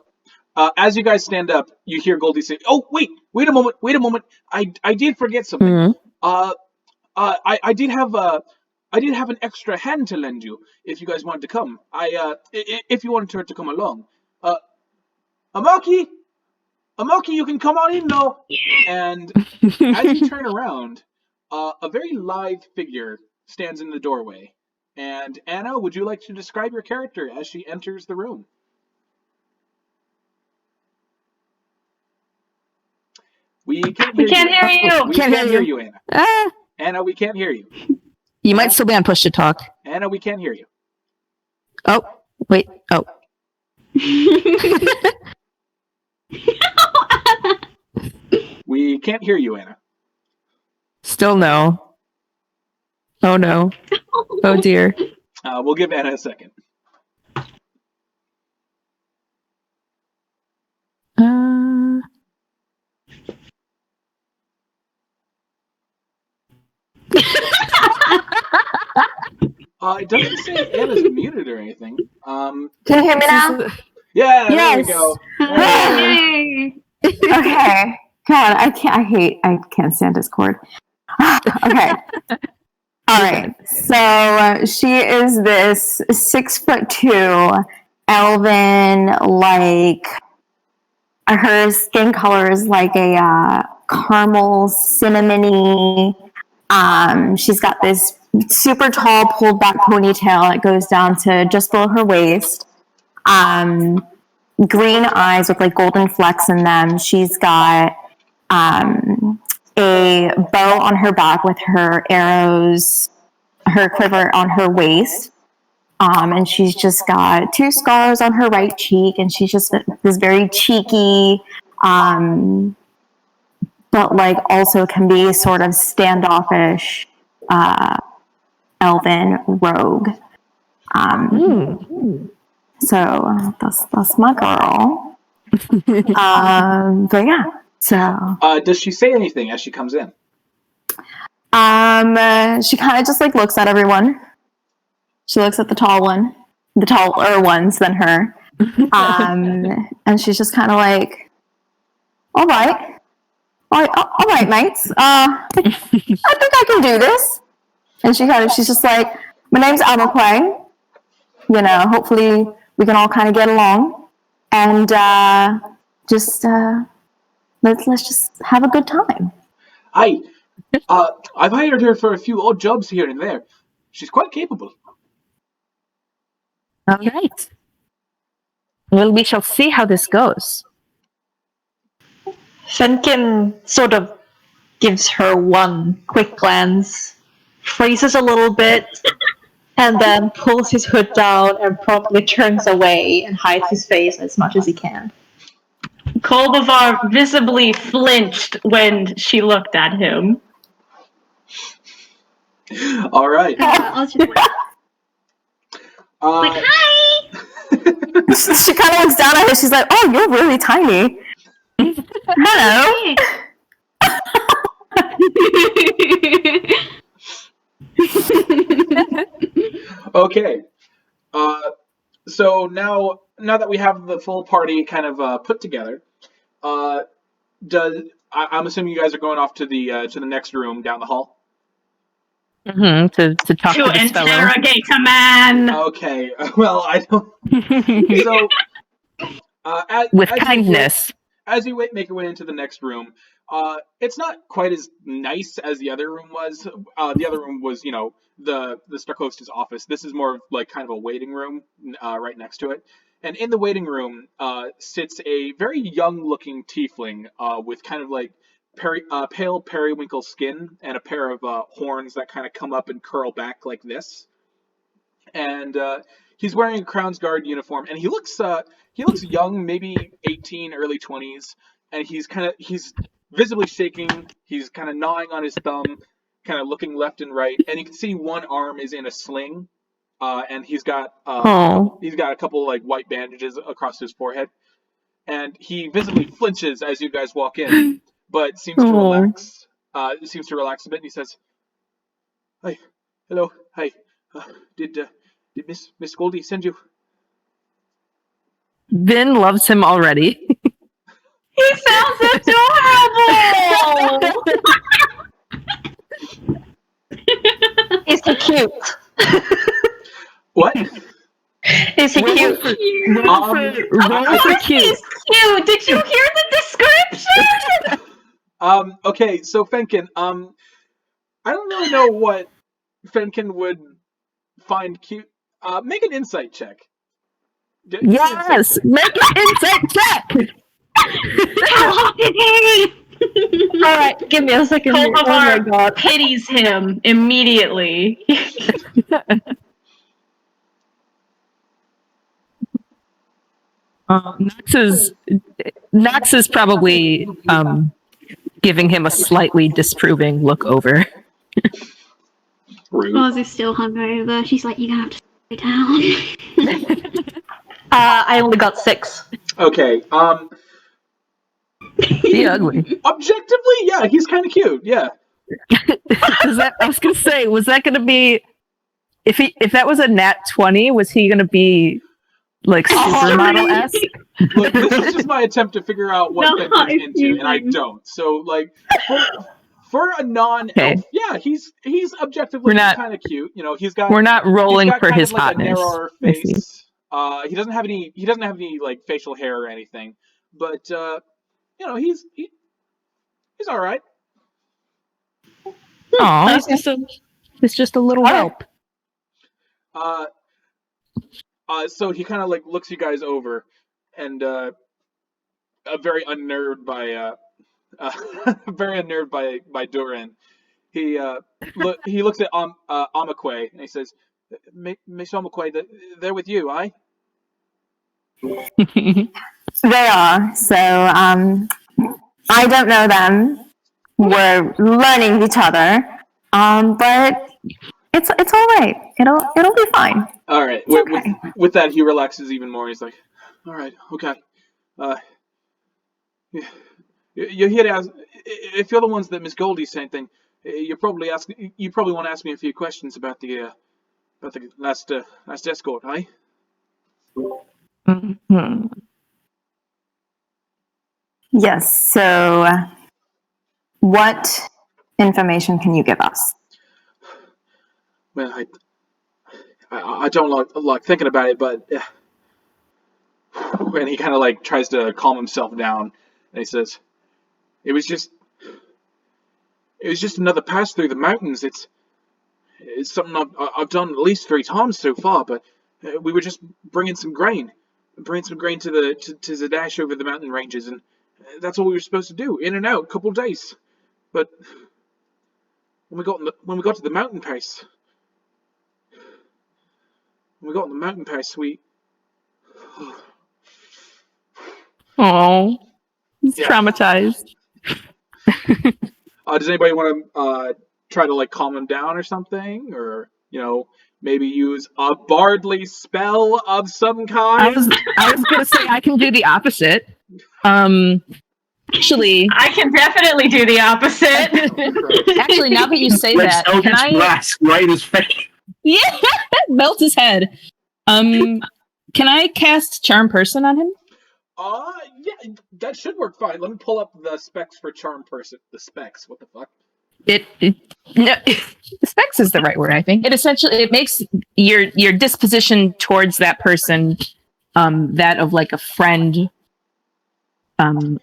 As you guys stand up, you hear Goldie say, "Oh, wait a moment. I did forget something. I did have an extra hand to lend you if you guys wanted to come. If you wanted her to come along. Amaque, you can come on in now." And as you turn around, a very lithe figure stands in the doorway. And Anna, would you like to describe your character as she enters the room? We can't hear you. We can't hear you, Anna. Anna, we can't hear you. You might still be on push to talk. Anna, we can't hear you. Oh, wait. Oh. We can't hear you, Anna. Still no. Oh no. Oh dear. We'll give Anna a second. It doesn't say Anna's muted or anything. Can you hear me now? Yeah, yes. There we go. Hey. Okay. God, I can't stand Discord. Okay. All right. So she is this 6'2" elven, like her skin color is like a caramel cinnamony. She's got this super tall pulled back ponytail that goes down to just below her waist. Green eyes with like golden flecks in them. She's got a bow on her back with her arrows, her quiver on her waist. And she's just got 2 scars on her right cheek, and she's just this very cheeky, but like also can be sort of standoffish, elven rogue. So that's my girl. But yeah, so. Does she say anything as she comes in? She kind of just like looks at everyone. She looks at the taller ones than her. And she's just kind of like, all right, mates. I think I can do this. And she's just like, my name's Amaque. You know, hopefully we can all kind of get along. And let's just have a good time. I've hired her for a few odd jobs here and there. She's quite capable. All right. Well, we shall see how this goes. Fenkin sort of gives her one quick glance freezes a little bit, and then pulls his hood down and promptly turns away and hides his face as much as he can. Kolbavar visibly flinched when she looked at him. All right. I was just like, hi! She kind of looks down at her. She's like, "Oh, you're really tiny." Hello. Okay. So now that we have the full party kind of put together, I'm assuming you guys are going off to the next room down the hall. To talk to this fellow. Interrogate a man. Okay. Well, I don't. So, With kindness. As you make your way into the next room, it's not quite as nice as the other room was. The other room was, the Starcosta's office. This is more of like kind of a waiting room right next to it. And in the waiting room sits a very young-looking tiefling with kind of like pale periwinkle skin and a pair of horns that kind of come up and curl back like this. And he's wearing a Crown's Guard uniform, and he looks young, maybe 18, early 20s, and he's visibly shaking. He's kind of gnawing on his thumb, kind of looking left and right, and you can see one arm is in a sling, and he's got a couple like white bandages across his forehead, and he visibly flinches as you guys walk in, but seems to relax. Seems to relax a bit, and he says, "Hi, hello, hi. Did Miss Ghuldi send you?" Vinn loves him already. He sounds adorable. Is he cute? What? Is he cute? Roll for cute. He's cute. Did you hear the description? Okay, so Fenkin, I don't really know what Fenkin would find cute. Make an insight check. Yes, make an insight check. How hot is he? Alright, give me a second. Oh my god. Pities him immediately. Nox is probably giving him a slightly disapproving look over. Oz is still hungover. She's like, you're gonna have to sit down. I only got 6. Okay, He ugly. objectively, yeah, he's kind of cute, yeah. I was gonna say, was that gonna be if that was a nat 20? Was he gonna be like supermodel-esque? Look, this is just my attempt to figure out what Fenkin's into, and I don't. So, like, for a non-elf, yeah, he's objectively kind of cute. He's got. We're not rolling for his like hotness. A narrower face. He doesn't have any like facial hair or anything, but he's all right. Oh, it's just a little whelp. So he kind of like looks you guys over, and very unnerved by Dhuur'in. He looks at Amaque and he says, "Miss Amaque, they're with you, aye?" They are. So I don't know them. We're learning each other. But it's all right. It'll be fine. All right. With that, he relaxes even more. He's like, "All right, okay. You're here to ask. If you're the ones that Miss Ghuldi's saying thing, you probably want to ask me a few questions about the last escort, aye?" Mm-hmm. Yes. So, what information can you give us? Well, I don't like thinking about it, but when he kind of like tries to calm himself down, and he says, "It was just another pass through the mountains. It's something I've done at least 3 times so far, but we were just bringing some grain to Zadash over the mountain ranges, and that's all we were supposed to do, in and out, couple days. But when we got to the mountain pass. When we got on the mountain pass, we. Oh, he's Yeah. traumatized. Does anybody want to try to like calm him down or something, or maybe use a bardly spell of some kind? I was gonna say I can do the opposite. Actually, I can definitely do the opposite. actually, now that you say that, can I? Blast right in his face. Yeah, melt his head. Can I cast Charm Person on him? Yeah, that should work fine. Let me pull up the specs for Charm Person. The specs, what the fuck? No, specs is the right word, I think. It makes your disposition towards that person that of like a friend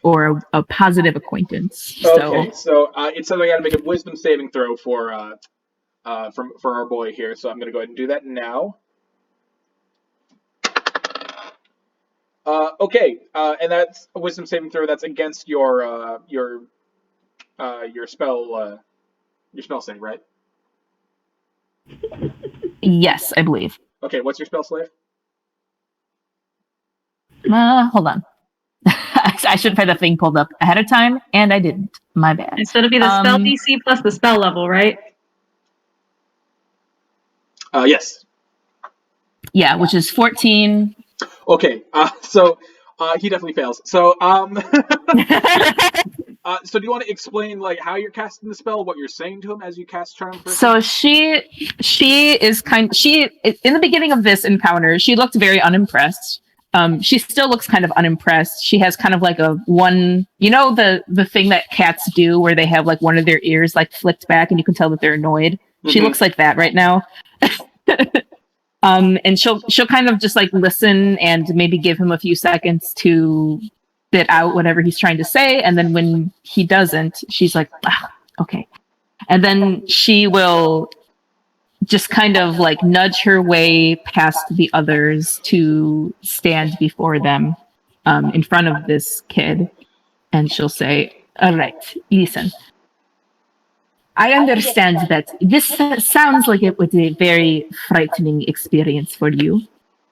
or a positive acquaintance. Okay, so it says I gotta make a wisdom saving throw for our boy here, so I'm gonna go ahead and do that now. Okay, and that's a wisdom saving throw that's against your spell save, right? Yes, I believe. Okay, what's your spell slave? Hold on. I should have had that thing pulled up ahead of time, and I didn't. My bad. It's going to be the spell DC plus the spell level, right? Yes. Yeah, which is 14. Okay, so he definitely fails. So so do you want to explain like how you're casting the spell, what you're saying to him as you cast Charm Person? So she is in the beginning of this encounter, she looked very unimpressed. She still looks kind of unimpressed. She has kind of like the thing that cats do where they have like one of their ears like flicked back and you can tell that they're annoyed. Mm-hmm. She looks like that right now. And she'll kind of just like listen and maybe give him a few seconds to spit out whatever he's trying to say. And then when he doesn't, she's like, okay. And then she will just kind of like nudge her way past the others to stand before them in front of this kid. And she'll say, all right, listen. I understand that this sounds like it was a very frightening experience for you.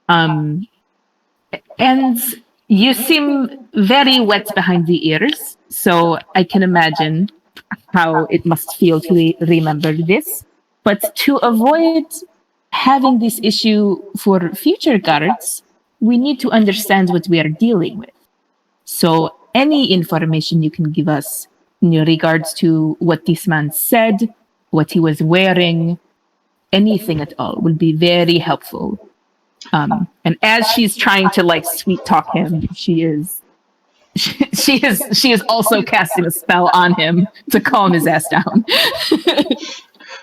And you seem very wet behind the ears, so I can imagine how it must feel to remember this. But to avoid having this issue for future guards, we need to understand what we are dealing with. So any information you can give us in regards to what this man said, what he was wearing, anything at all will be very helpful. And as she's trying to like sweet talk him, she is also casting a spell on him to calm his ass down.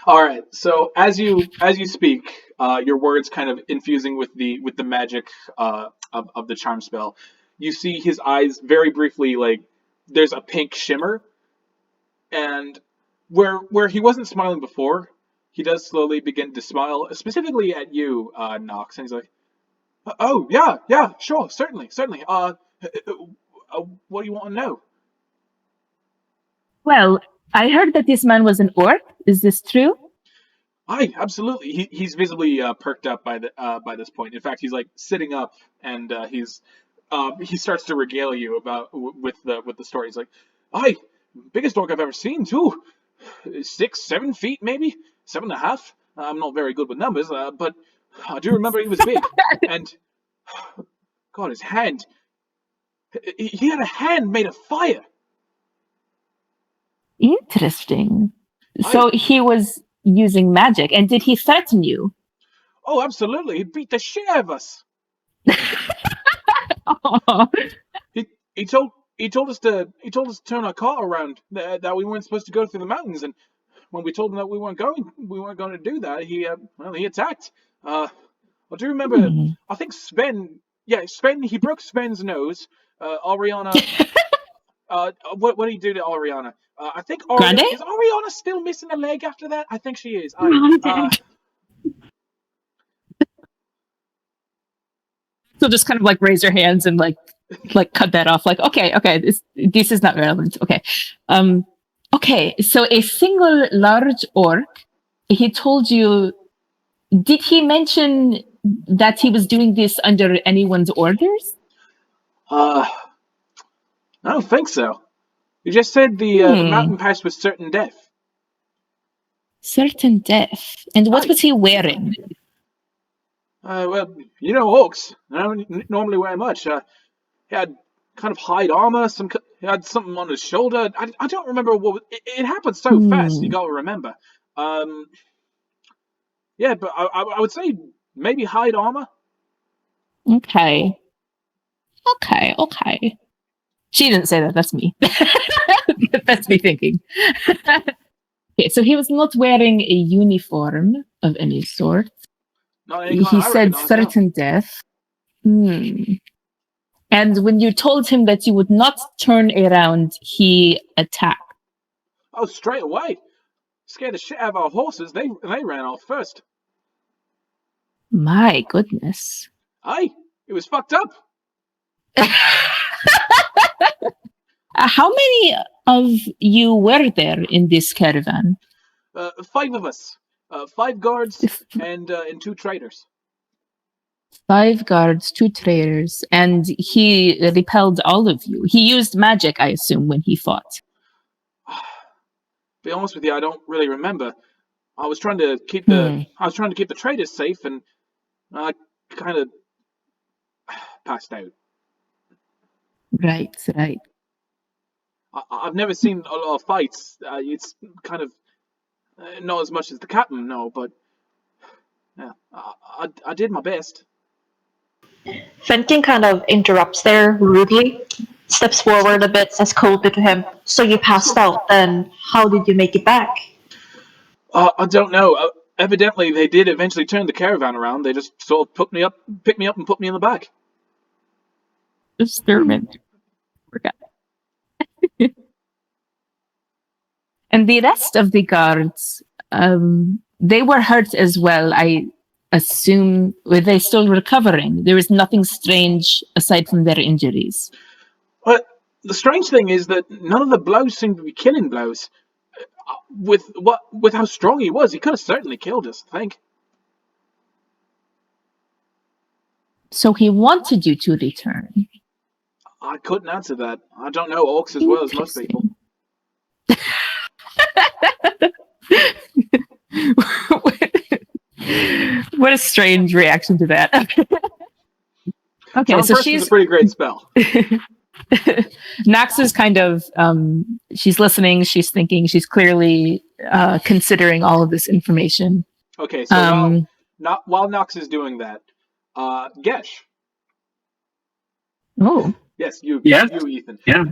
All right. So as you speak, your words kind of infusing with the magic of the charm spell, you see his eyes very briefly like there's a pink shimmer. And where he wasn't smiling before, he does slowly begin to smile, specifically at you, Nox. And he's like, "Oh yeah, sure, certainly. What do you want to know?" Well, I heard that this man was an orc. Is this true? Aye, absolutely. He's visibly perked up by this point. In fact, he's like sitting up, and he starts to regale you with the story. He's like, "Aye. Biggest orc I've ever seen, too. 6, 7 feet, maybe? 7.5. I'm not very good with numbers, but I do remember he was big. And, God, his hand. He had a hand made of fire. Interesting. So he was using magic, and did he threaten you? Oh, absolutely. He beat the shit out of us. He told us to turn our car around, that we weren't supposed to go through the mountains, and when we told him that we weren't going to do that, he attacked. I do remember, I think Sven, he broke Sven's nose. Ariana, what did he do to Ariana? I think Ariana, is Ariana still missing a leg after that? I think she is. So just kind of like raise your hands and like cut that off. Like, okay, this is not relevant. Okay. Okay, so a single large orc, he told you, did he mention that he was doing this under anyone's orders? I don't think so. You just said the mountain pass was certain death. Certain death. And what was he wearing? Well, you know orcs. I don't normally wear much. He had kind of hide armor. He had something on his shoulder. I don't remember what. It happened so fast. You gotta remember. Yeah, but I would say maybe hide armor. Okay. She didn't say that. That's me. That's me thinking. Okay, so he was not wearing a uniform of any sort. Not any kind He said certain death. And when you told him that you would not turn around, he attacked. Oh, straight away. Scared the shit out of our horses. They ran off first. My goodness. Aye, it was fucked up. How many of you were there in this caravan? 5 of us. 5 guards and 2 traders. 5 guards, 2 traders, and he repelled all of you. He used magic, I assume, when he fought. Be honest with you, I don't really remember. I was trying to keep the traders safe, and I kind of passed out. Right. I've never seen a lot of fights. It's kind of not as much as the captain, no, but yeah, I did my best. Fenkin kind of interrupts there rudely, steps forward a bit, says coldly to him, "So you passed out, then how did you make it back?" I don't know. Evidently, they did eventually turn the caravan around. They just sort of picked me up and put me in the back. Disturbance. And the rest of the guards, they were hurt as well. I assume, were they still recovering? There was nothing strange aside from their injuries. But the strange thing is that none of the blows seem to be killing blows. With how strong he was, he could have certainly killed us, I think. So he wanted you to return. I couldn't answer that. I don't know orcs as well as most people. What a strange reaction to that. Okay, so she's a pretty great spell. Nox is kind of she's listening, she's thinking, she's clearly considering all of this information. Okay, so while Nox is doing that, Gesh. Oh. Yes, you, Ethan. Yeah.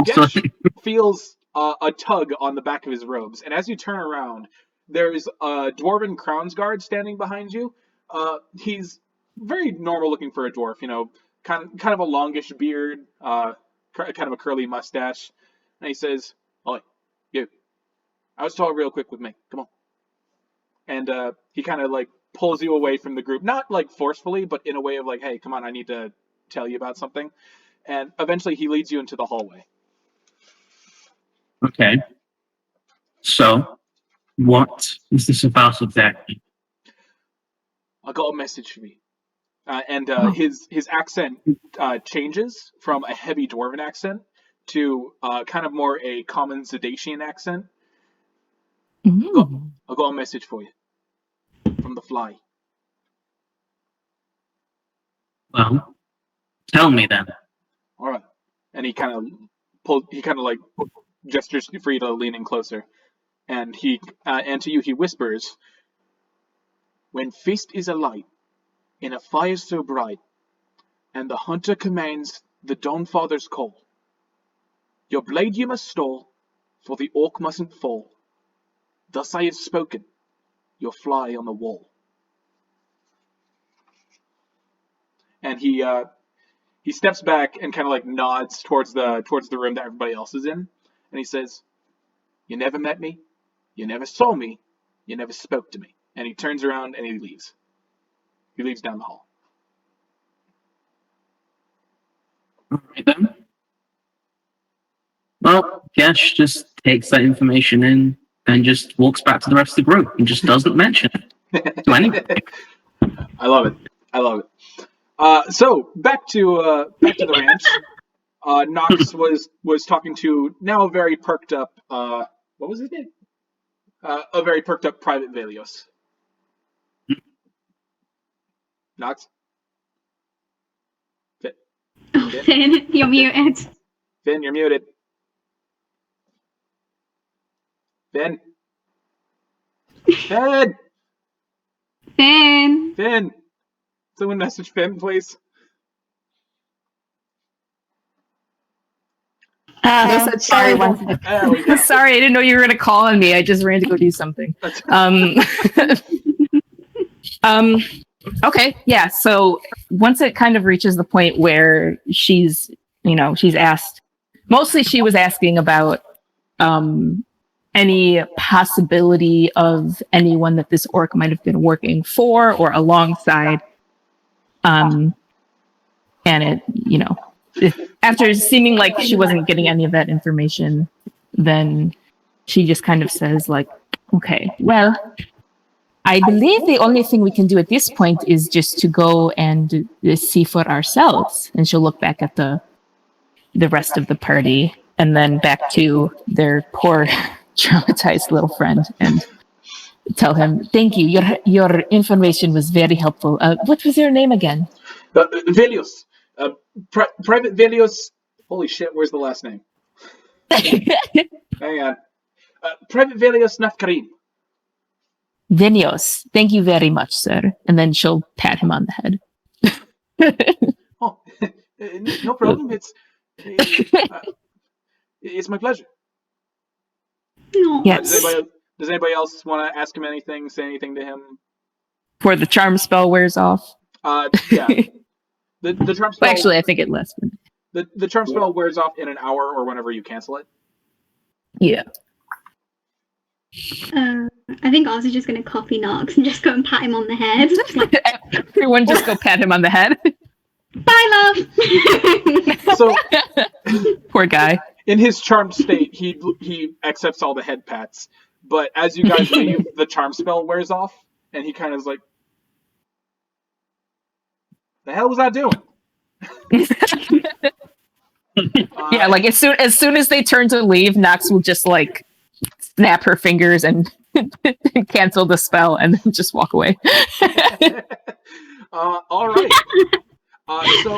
Gesh feels a tug on the back of his robes, and as you turn around, there's a dwarven crowns guard standing behind you. He's very normal looking for a dwarf, kind of a longish beard, kind of a curly mustache, and he says, "Oi, you! I was talking real quick with me. Come on." And he kind of like pulls you away from the group, not like forcefully, but in a way of like, "Hey, come on, I need to tell you about something." And eventually, he leads you into the hallway. Okay. So, what is this about exactly? I got a message for you. And his accent changes from a heavy dwarven accent to kind of more a common Zadashian accent. I got a message for you from the fly. Well, tell me then. All right. And he kind of like gestures for you to lean in closer. And and to you he whispers, "When feast is alight, in a fire so bright, and the hunter commands the Dawnfather's call, your blade you must stall, for the orc mustn't fall. Thus I have spoken, your fly on the wall." And he steps back and kind of like nods towards the room that everybody else is in, and he says, "You never met me, you never saw me, you never spoke to me." And he turns around and he leaves. He leaves down the hall. All right then. Well, Gesh, just takes that information in and just walks back to the rest of the group and just doesn't mention it to anyone. I love it. I love it. So back to the ranch. Nox was talking to now a very perked up. What was his name? A very perked up Private Velios. Nox. Finn, you're muted. Finn, you're muted. Finn. Finn. Finn. Finn. Someone message Finn, please. They said sorry once. There we go. Sorry, I didn't know you were going to call on me. I just ran to go do something. Okay, yeah. So once it kind of reaches the point where she's asked, mostly she was asking about any possibility of anyone that this orc might have been working for or alongside. And after seeming like she wasn't getting any of that information, then she just kind of says like, okay, well, I believe the only thing we can do at this point is just to go and see for ourselves. And she'll look back at the rest of the party and then back to their poor traumatized little friend and tell him, thank you. Your information was very helpful. What was your name again? Velios. Private Velios. Holy shit, where's the last name? Hang on. Private Velios Nafkarim. Venios, thank you very much, sir. And then she'll pat him on the head. Oh, no problem. It's my pleasure. No. Yes. Does anybody else want to ask him anything? Say anything to him? Before the charm spell wears off. Yeah. The charm spell. Well, actually, I think it lasts. The charm spell wears off in an hour or whenever you cancel it. Yeah. I think Ozzy's just going to copy Nox and just go and pat him on the head. Like, Everyone just go pat him on the head. bye, love. So, Poor guy. in his charmed state, he accepts all the head pats. But as you guys leave, the charm spell wears off, and he kind of is like, "The hell was I doing?" Yeah, like as soon as they turn to leave, Nox will just like snap her fingers and cancel the spell and then just walk away. All right. So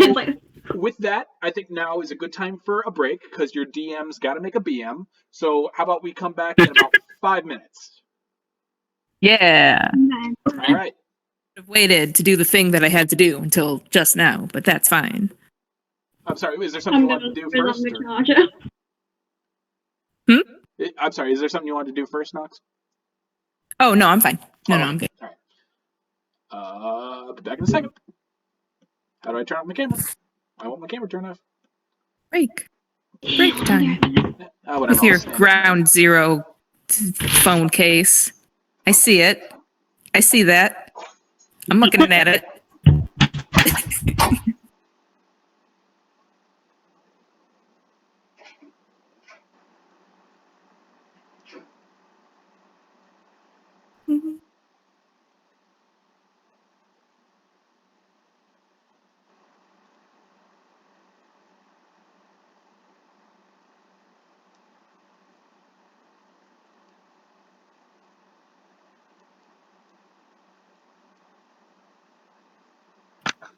with that, I think now is a good time for a break because your DM's got to make a BM. So how about we come back in about 5 minutes? Yeah. All right. I've waited to do the thing that I had to do until just now, but that's fine. I'm sorry. Is there something you want to do first? I'm sorry. Is there something you want to do first, Nox? Oh no, I'm fine. No, I'm good. All right. I'll be back in a second. How do I turn off my camera? I want my camera turned off. Break time. With your ground zero phone case. I see it. I see that. I'm looking at it.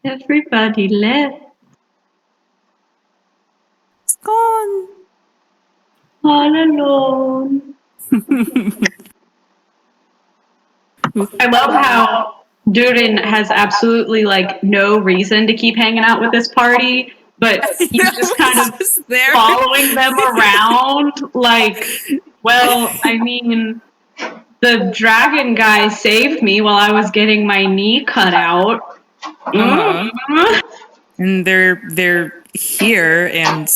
Everybody left. It's gone. All alone. I love how Dhuur'in has absolutely like no reason to keep hanging out with this party, but he's just kind of there following them around. Like, well, I mean, the dragon guy saved me while I was getting my knee cut out. And they're here, and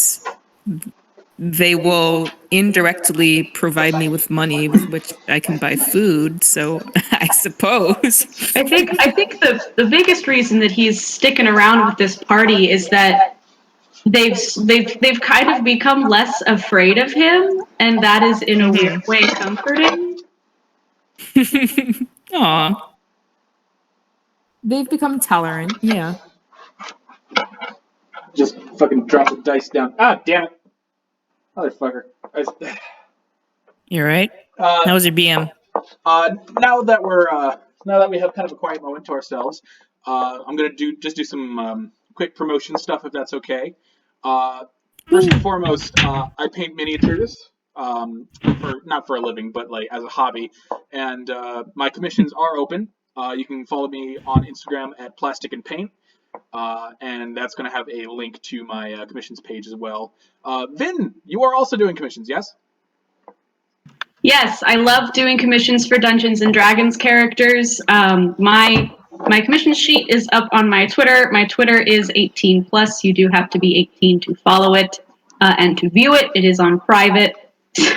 they will indirectly provide me with money with which I can buy food. So I suppose. I think the biggest reason that he's sticking around with this party is that they've kind of become less afraid of him, and that is in a weird way comforting. Aw. They've become tolerant, yeah. Just fucking drop the dice down. Ah, damn it. Motherfucker. You're right. How was your BM? Now that we have kind of a quiet moment to ourselves, I'm gonna do some quick promotion stuff if that's okay. First and foremost, I paint miniatures, not for a living, but like as a hobby, and my commissions are open. You can follow me on Instagram at Plastic and Paint, and that's going to have a link to my commissions page as well. Vinn, you are also doing commissions, yes? Yes, I love doing commissions for Dungeons and Dragons characters. My commission sheet is up on my Twitter. My Twitter is 18+. You do have to be 18 to follow it and to view it. It is on private. So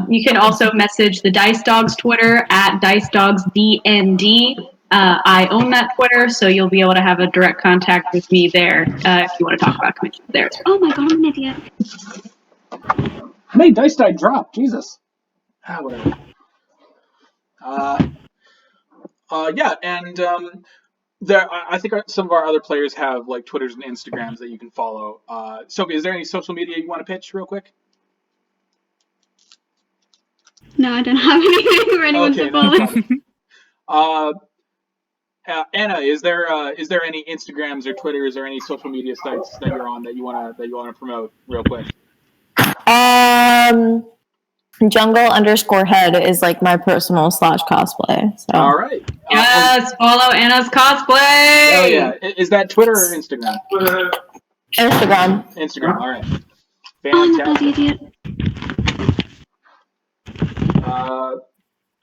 you can also message the Dice Dogs Twitter at DiceDogsDND. I own that Twitter, so you'll be able to have a direct contact with me there if you want to talk about commissions there. Oh my god, I'm an idiot. How many dice did I drop? Jesus. Whatever. Yeah, and I think some of our other players have like Twitters and Instagrams that you can follow. Sophie, is there any social media you want to pitch real quick? No, I don't have anything for anyone to follow. Anna, is there any Instagrams or Twitters or any social media sites that you're on that you wanna promote real quick? Jungle_head is like my personal /cosplay. So. All right. Yes, follow Anna's cosplay. Oh yeah. Is that Twitter or Instagram? Instagram. Instagram. All right. Oh, I'm an idiot.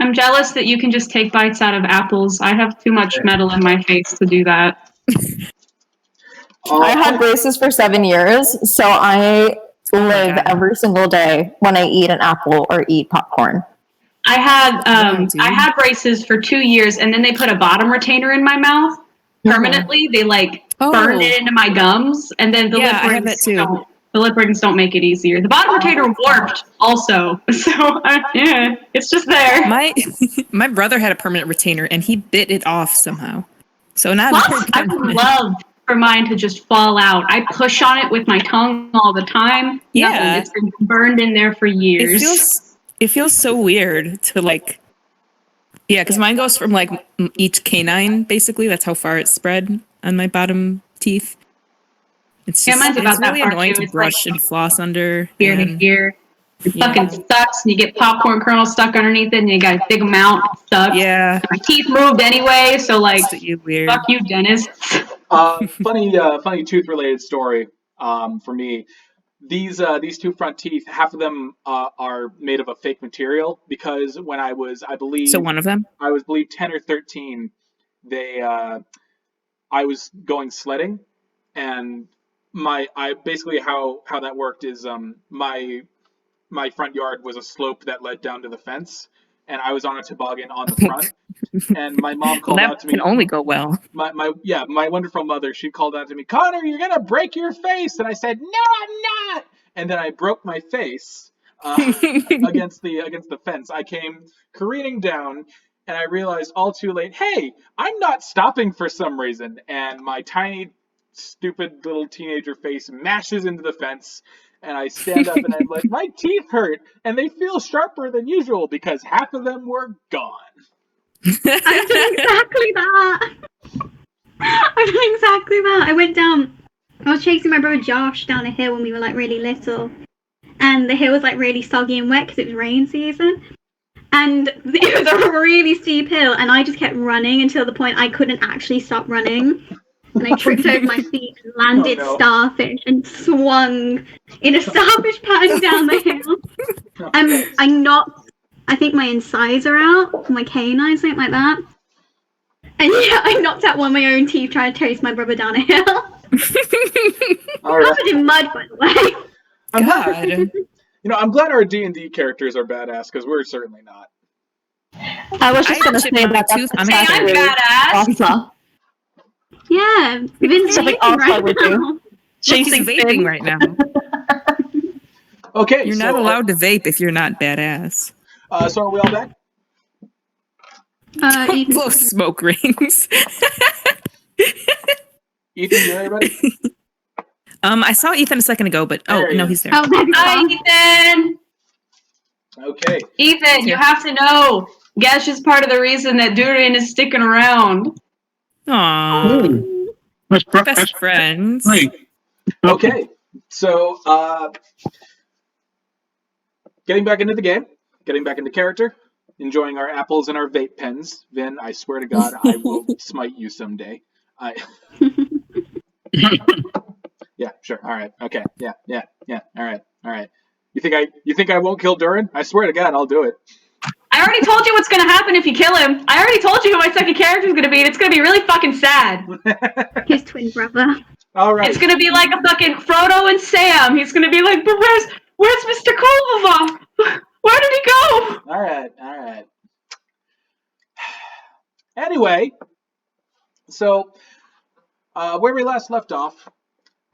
I'm jealous that you can just take bites out of apples. I have too much metal in my face to do that. I had braces for 7 years, so I live every single day when I eat an apple or eat popcorn. I had braces for 2 years, and then they put a bottom retainer in my mouth permanently. They burned it into my gums, and then the lip rings don't make it easier. The bottom retainer warped also, so it's just there. My brother had a permanent retainer, and he bit it off somehow. So now I would love for mine to just fall out. I push on it with my tongue all the time. Yeah, nothing. It's been burned in there for years. It feels so weird to because mine goes from each canine basically. That's how far it's spread on my bottom teeth. It's just mine's really annoying to brush and floss under. Ear to ear. It fucking sucks, and you get popcorn kernels stuck underneath it, and you gotta dig them out. It sucks. Yeah. And my teeth moved anyway, so weird. Fuck you, dentist. Funny tooth-related story for me. These two front teeth, half of them are made of a fake material because when I was, I believe, so one of them, I was 10 or 13. I was going sledding, and basically how that worked is my front yard was a slope that led down to the fence, and I was on a toboggan on the front. And my mom called out to me. That can only go well. My wonderful mother, she called out to me, "Connor, you're gonna break your face!" And I said, "No, I'm not!" And then I broke my face against the fence. I came careening down, and I realized all too late, hey, I'm not stopping for some reason. And my tiny, stupid little teenager face mashes into the fence. And I stand up and I'm like, my teeth hurt, and they feel sharper than usual because half of them were gone. I've done exactly that. I went down. I was chasing my brother Josh down a hill when we were really little, and the hill was really soggy and wet because it was rain season. And it was a really steep hill, and I just kept running until the point I couldn't actually stop running. And I tripped over my feet and landed starfish and swung in a starfish pattern down the hill. I think my incisor out, my canine, something like that. And I knocked out one of my own teeth trying to chase my brother down a hill. Covered in mud, by the way. I'm glad our D&D characters are badass, because we're certainly not. I was just going to say that I'm badass. Ozla. Yeah, Vinn's something Ozla would do. He's Chasing vaping Finn. right now. Okay, You're so, not allowed to vape if you're not badass. So are we all back? Ethan. Blow smoke rings. Ethan, you everybody? I saw Ethan a second ago, but There he no, is. he's there. Oh, there you Hi, are. Ethan. Okay. Ethan, you have to know, Gesh is part of the reason that Dhuur'in is sticking around. Aww. Best friends. Okay. So, getting back into the game, getting back into character, enjoying our apples and our vape pens. Vinn, I swear to God, I will smite you someday. Yeah, sure. All right. Okay. Yeah. All right. You think I won't kill Dhuur'in? I swear to God, I'll do it. I already told you what's gonna happen if you kill him. I already told you who my second character is gonna be, and it's gonna be really fucking sad. His twin brother. All right. It's gonna be like a fucking Frodo and Sam. He's gonna be like, but where's Mr. Kolbavar? Where did he go? All right. Anyway, so where we last left off,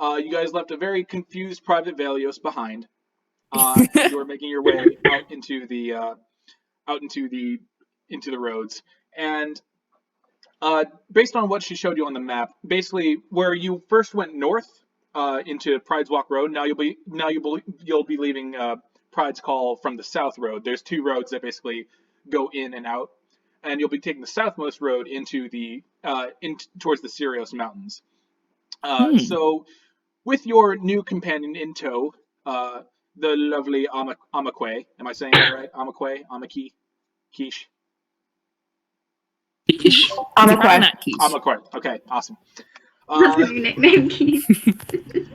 you guys left a very confused Private Valios behind. You were making your way out into the roads, and based on what she showed you on the map, basically where you first went north into Pride's Walk Road, you'll be leaving Pride's Call from the south road. There's two roads that basically go in and out, and you'll be taking the southmost road into towards the Cyrios Mountains. So, with your new companion in tow, the lovely Amaque. Am I saying that right? Amaque? Quiche? Amaque. Okay, awesome. That's my nickname, Keith.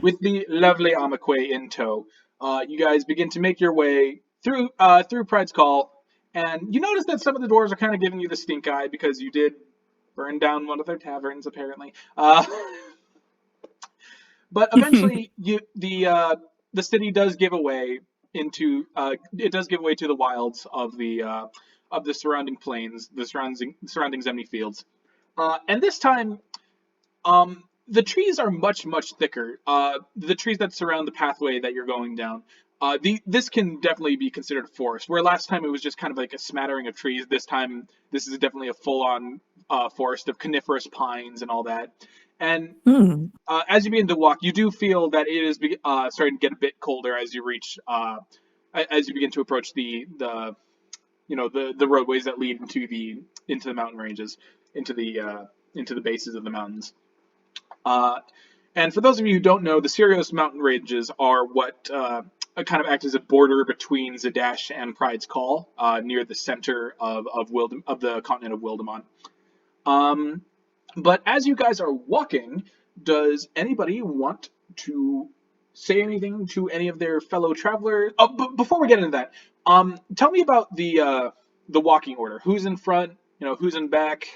With the lovely Amaque in tow, you guys begin to make your way through Pride's Call, and you notice that some of the dwarves are kind of giving you the stink eye because you did burn down one of their taverns, apparently. But eventually, the city does give away to the wilds of the surrounding plains, the surrounding Zemni fields, and this time, the trees are much thicker. The trees that surround the pathway that you're going down. This can definitely be considered a forest. Where last time it was just kind of like a smattering of trees, this time this is definitely a full-on forest of coniferous pines and all that. And as you begin to walk, you do feel that it is starting to get a bit colder as you begin to approach the roadways that lead into the mountain ranges, into the bases of the mountains. And for those of you who don't know, the Cyrios mountain ranges are what kind of act as a border between Zadash and Pride's Call, near the center of the continent of Wildemont. But as you guys are walking, does anybody want to say anything to any of their fellow travelers? Oh, but before we get into that, tell me about the walking order. Who's in front? Who's in back?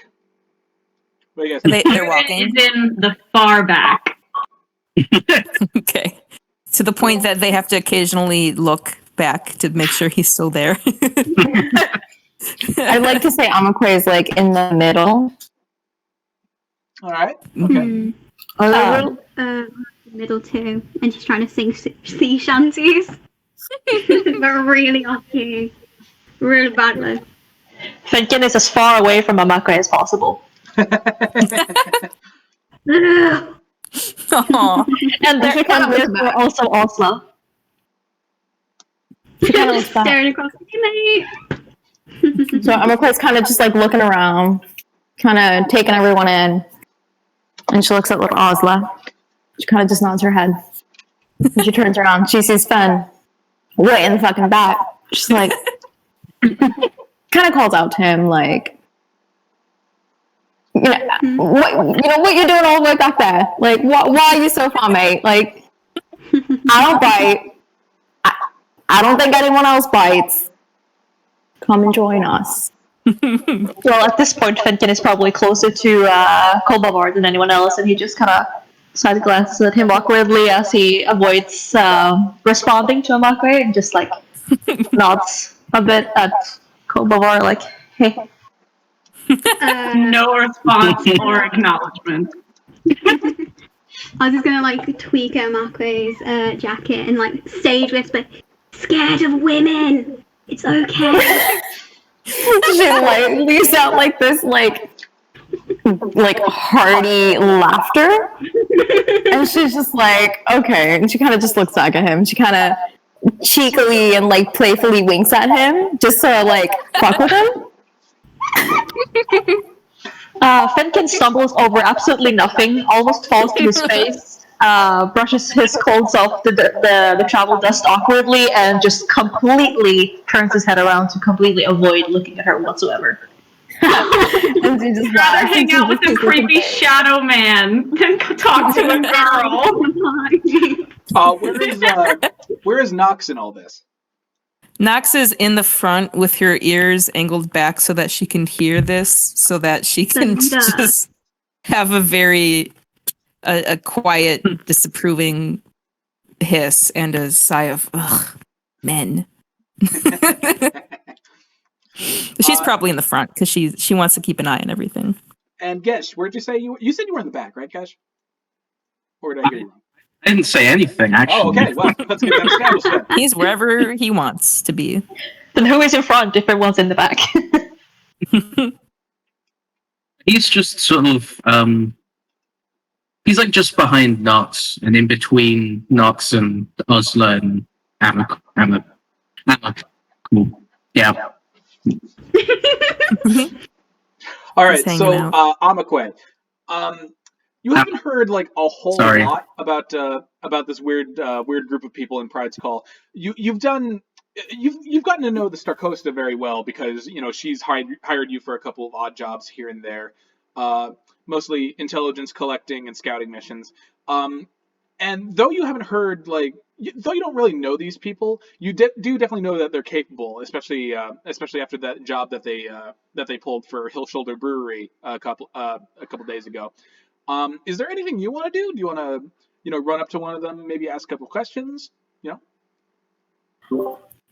What do you guys think? They're walking. Is in the far back. Okay. To the point that they have to occasionally look back to make sure he's still there. I'd like to say Amaque is like in the middle. All right. Okay. Middle two, and she's trying to sing sea shanties. But really off key. Really badly. Fenkin is as far away from Amaque as possible. Aww. And there's also Ozla. Staring across the mate. So Amaque's kind of just like looking around, kind of taking everyone in. And she looks at little Ozla. She kind of just nods her head. And she turns around. She sees Fenn way in the fucking back. She's like, kind of calls out to him, like, what you doing all the way back there? Like, why are you so far, mate? Like, I don't bite. I don't think anyone else bites. Come and join us. Well, at this point, Fenkin is probably closer to Kolbavar than anyone else, and he just kind of side glances at him awkwardly as he avoids responding to Amaque and just like nods a bit at Kolbavar, like, hey. No response or acknowledgement. I was just gonna like tweak Amaque's jacket and like stage whisper, "Scared of women? It's okay." She like leaves out like this like hearty laughter, and she's just like, okay, and she kind of just looks back at him. She kind of cheekily and like playfully winks at him just to like fuck with him. Fenkin stumbles over absolutely nothing, almost falls to his face, brushes his cold off the travel dust awkwardly, and just completely turns his head around to completely avoid looking at her whatsoever. And she just Rather laughs, hang and she out with just the creepy shadow man than talk to a girl. Where is Nox in all this? Nox is in the front with her ears angled back so that she can hear this, so that she can just have a very a quiet, disapproving hiss and a sigh of ugh, men. She's probably in the front because she wants to keep an eye on everything. And Gesh, where'd you say you said you were in the back, right, Gesh? Or did I hear you wrong? I didn't say anything, actually. Oh, okay. Well, let's get that established then. He's wherever he wants to be. Then who is in front if everyone's in the back? He's just sort of, he's like just behind Nox, and in between Nox and Ozla and Amaque. Cool. Yeah. All right, Just so hanging out. Amaque, you haven't heard like a whole Sorry. lot about this weird group of people in Pride's Call. You've gotten to know the Starcosta very well because she's hired you for a couple of odd jobs here and there, mostly intelligence collecting and scouting missions. And though you haven't heard though you don't really know these people, you do definitely know that they're capable, especially after that job that they pulled for Hill Shoulder Brewery a couple days ago. Is there anything you want to do? Do you want to run up to one of them, maybe ask a couple questions?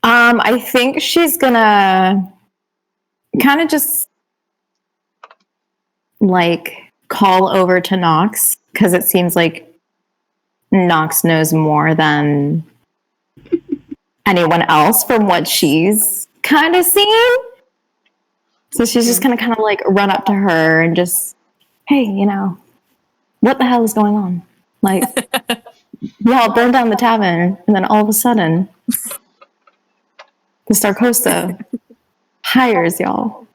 I think she's gonna kind of just like call over to Nox because it seems like Nox knows more than anyone else from what she's kind of seen. So she's just gonna kind of like run up to her and just, hey, what the hell is going on? Like, y'all burned down the tavern, and then all of a sudden, the Starcosta hires y'all.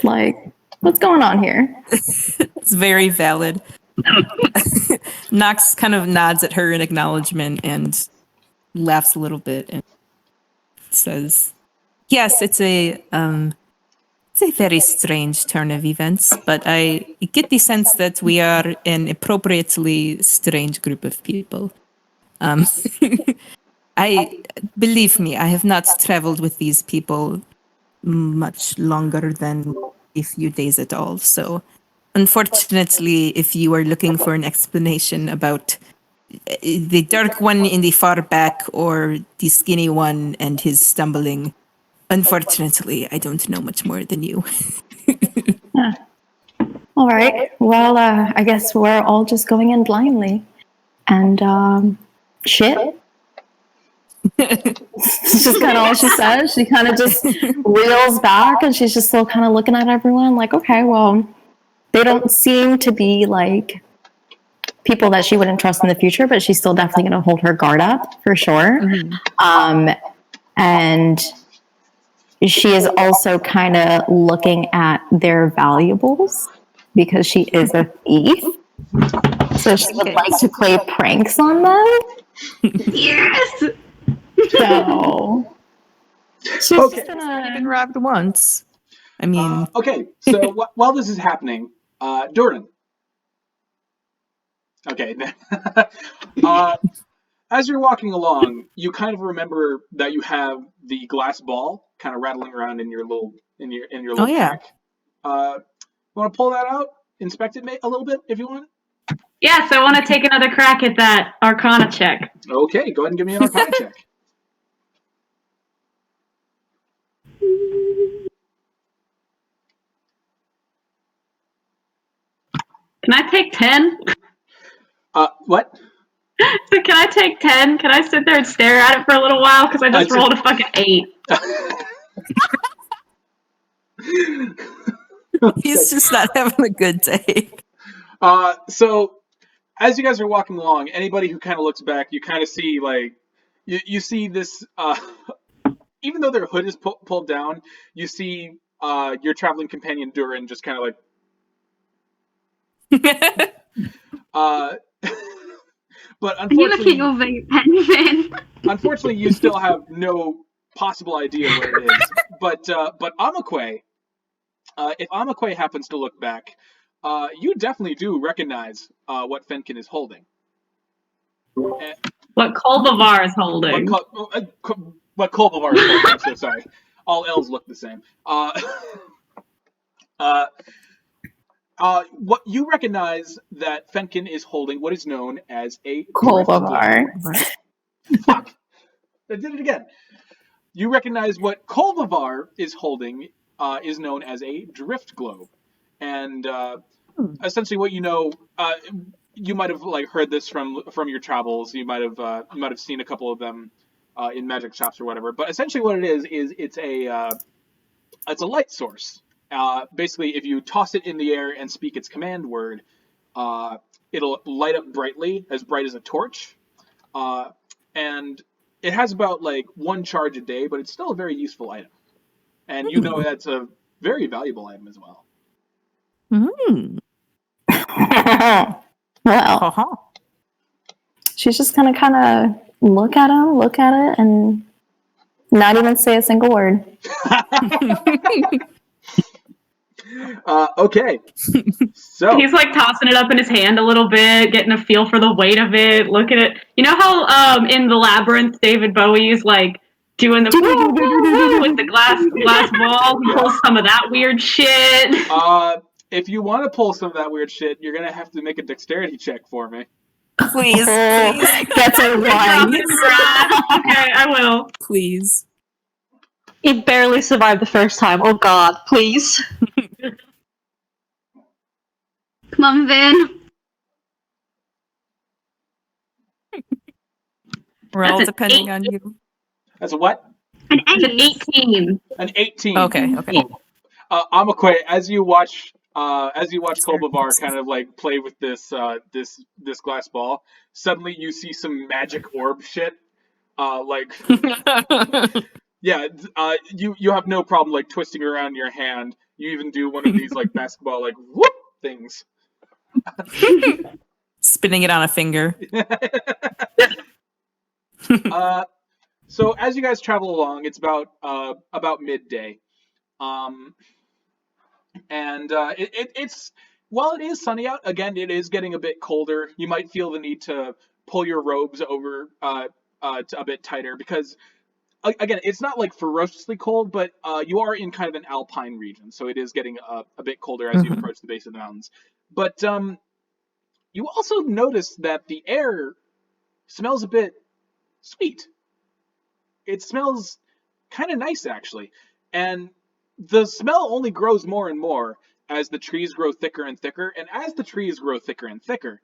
Like, what's going on here? It's very valid. Nox kind of nods at her in acknowledgement and laughs a little bit and says, "Yes, it's a very strange turn of events, but I get the sense that we are an appropriately strange group of people. Believe me, I have not traveled with these people much longer than a few days at all. So, unfortunately, if you are looking for an explanation about the dark one in the far back or the skinny one and his stumbling, unfortunately, I don't know much more than you." All right. Well, I guess we're all just going in blindly. And, shit. It's just kind of all she says. She kind of just reels back and she's just still kind of looking at everyone like, okay, well, they don't seem to be like people that she wouldn't trust in the future, but she's still definitely going to hold her guard up for sure. Mm-hmm. And she is also kind of looking at their valuables because she is a thief. So she would like to play pranks on them. Yes! So she's Okay. You've been robbed once. I mean... okay, so while this is happening, Dhuur'in. Okay. As you're walking along, you kind of remember that you have the glass ball kind of rattling around in your little pack. Want to pull that out? Inspect it a little bit if you want. Yes, I want to take another crack at that Arcana check. Okay, go ahead and give me an Arcana check. Can I take 10? What? So can I take 10? Can I sit there and stare at it for a little while? Because I just rolled a fucking 8. He's just not having a good day. So as you guys are walking along, anybody who kind of looks back, you kind of see like you see this. Even though their hood is pulled down, you see your traveling companion Dhuur'in just kind of like. But unfortunately, you look at your vape pen, Vinn. Unfortunately, you still have no possible idea where it is. But Amaque, if Amaque happens to look back, you definitely do recognize what Fenkin is holding. What Kolbavar is holding. What Kolbavar is holding. I'm so sorry. All elves look the same. What you recognize that Fenkin is holding what is known as a Kolbavar. Fuck! I did it again. You recognize what Kolbavar is holding is known as a drift globe, and essentially what you know, you might have like heard this from your travels. You might have seen a couple of them in magic shops or whatever. But essentially, what it is it's a light source. Basically, if you toss it in the air and speak its command word, it'll light up brightly, as bright as a torch. And it has about like 1 charge a day, but it's still a very useful item. And you know that's a very valuable item as well. Well, she's just gonna kind of look at it, and not even say a single word. Okay. So he's like tossing it up in his hand a little bit, getting a feel for the weight of it. Look at it. You know how in the Labyrinth, David Bowie is like doing the with the glass ball. He pulls some of that weird shit. If you want to pull some of that weird shit, you're gonna have to make a dexterity check for me. Please. That's a 1. Okay, I will. Please. It barely survived the first time. Oh god, please. Come on, Vinn. We're all That's an depending 8. on you. That's a what? An It's an 8. 18. An 18. Okay. Amaque, as you watch Kolbavar kind of like play with this glass ball, suddenly you see some magic orb shit. Yeah, you have no problem like twisting around in your hand. You even do one of these like basketball like whoop things. Spinning it on a finger. So as you guys travel along, it's about midday, and it's while it is sunny out, again it is getting a bit colder. You might feel the need to pull your robes over a bit tighter because again it's not like ferociously cold, but you are in kind of an alpine region, so it is getting a bit colder as you approach the base of the mountains. But you also notice that the air smells a bit sweet. It smells kind of nice, actually. And the smell only grows more and more as the trees grow thicker and thicker. And as the trees grow thicker and thicker,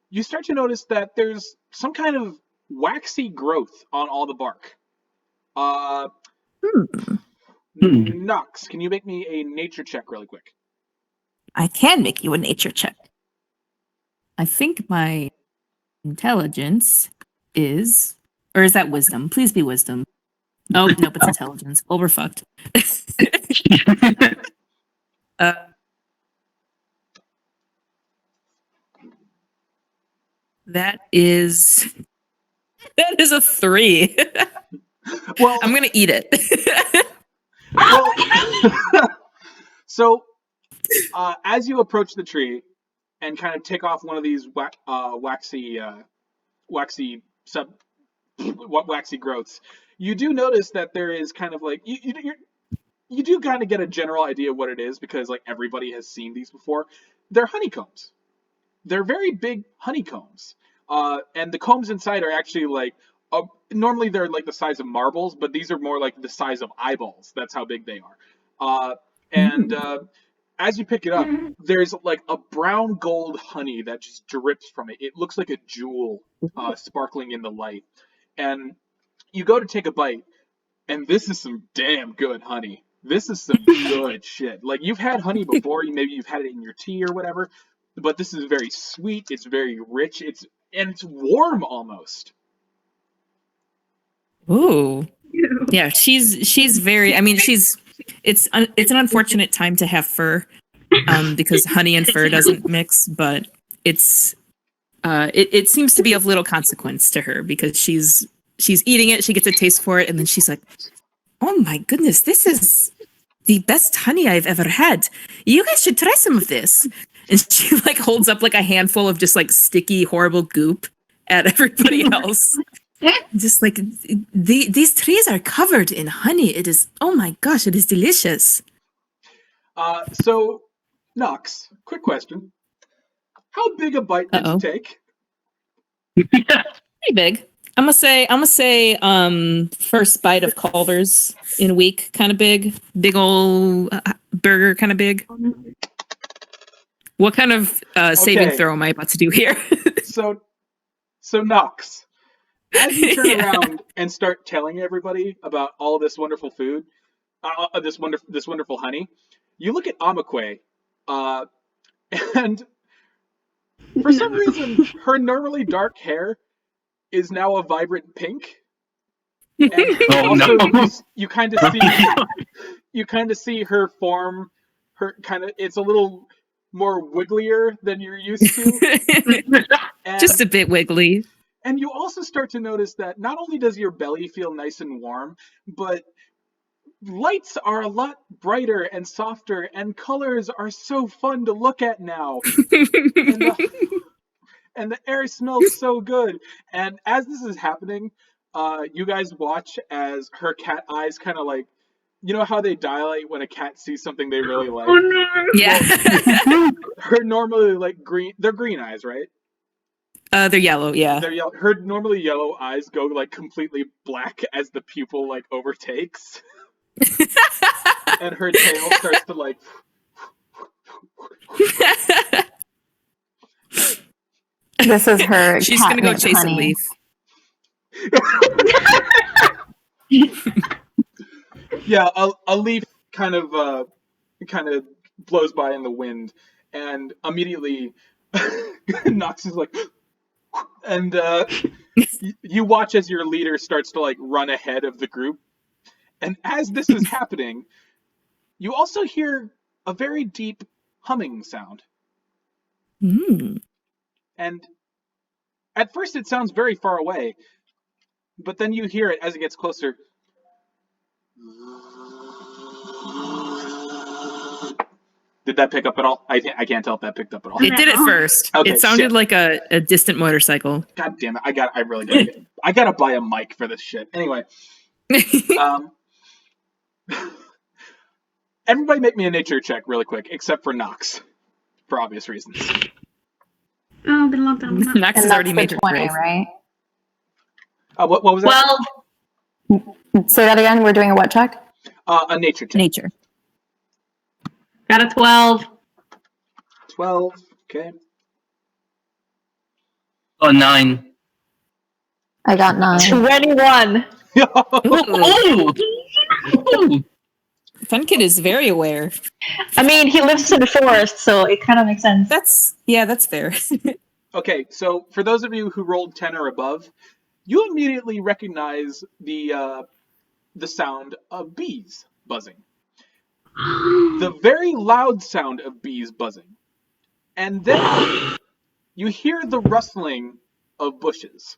you start to notice that there's some kind of waxy growth on all the bark. Nox, can you make me a nature check really quick? I can make you a nature check. I think my intelligence is... Or is that wisdom? Please be wisdom. Oh, nope, it's intelligence. Well, we're fucked. That is a 3. Well, I'm gonna eat it. So, as you approach the tree and kind of take off one of these waxy growths, you do notice that there is kind of like you do kind of get a general idea of what it is because like everybody has seen these before. They're honeycombs. They're very big honeycombs, and the combs inside are actually like normally they're like the size of marbles, but these are more like the size of eyeballs. That's how big they are, and as you pick it up, there's like a brown gold honey that just drips from it. It looks like a jewel sparkling in the light. And you go to take a bite, and this is some damn good honey. This is some good shit. Like, you've had honey before, maybe you've had it in your tea or whatever, but this is very sweet, it's very rich, it's warm almost. Ooh. Yeah, she's very, I mean, it's an unfortunate time to have fur, because honey and fur doesn't mix, but it seems to be of little consequence to her because she's eating it, she gets a taste for it, and then she's like, oh my goodness, this is the best honey I've ever had. You guys should try some of this. And she like holds up like a handful of just like sticky, horrible goop at everybody else. Just like, these trees are covered in honey. It is, oh my gosh, it is delicious. So, Nox, quick question. How big a bite did you take? Pretty big. I'm gonna say first bite of Culver's in a week, kind of big old burger, kind of big. What kind of saving throw am I about to do here? So Nox, as you turn around and start telling everybody about all this wonderful food, this wonderful honey, you look at Amaque, and for some reason, her normally dark hair is now a vibrant pink. And you kind of see her form. It's a little more wigglier than you're used to. Just a bit wiggly. And you also start to notice that not only does your belly feel nice and warm, but lights are a lot brighter and softer, and colors are so fun to look at now. And the air smells so good. And as this is happening, you guys watch as her cat eyes kind of like, you know how they dilate when a cat sees something they really like? Oh no! Yeah. Her normally like they're green eyes, right? They're yellow, yeah. They're yellow. Her normally yellow eyes go like completely black as the pupil like overtakes. And her tail starts to like... This is her. She's gonna go chase honey. a leaf. Yeah, a leaf kind of blows by in the wind, and immediately Nox is like, and you watch as your leader starts to like run ahead of the group, and as this is happening, you also hear a very deep humming sound. And at first it sounds very far away, but then you hear it as it gets closer. Did that pick up at all? I can't tell if that picked up at all. It did at first. Okay, it sounded shit. like a distant motorcycle. God damn it! I really gotta buy a mic for this shit. Anyway, everybody make me a nature check really quick, except for Nox, for obvious reasons. Oh, I've been logged on. Nox has already made her 20, right? What was that? Well, say that again. We're doing a what check? A nature check. Nature. Got a 12. 12. Okay. Oh, 9. I got 9. 21. Ooh. Fenkin is very aware. I mean, he lives in the forest, so it kind of makes sense. That's fair. Okay, so for those of you who rolled 10 or above, you immediately recognize the sound of bees buzzing. The very loud sound of bees buzzing. And then you hear the rustling of bushes.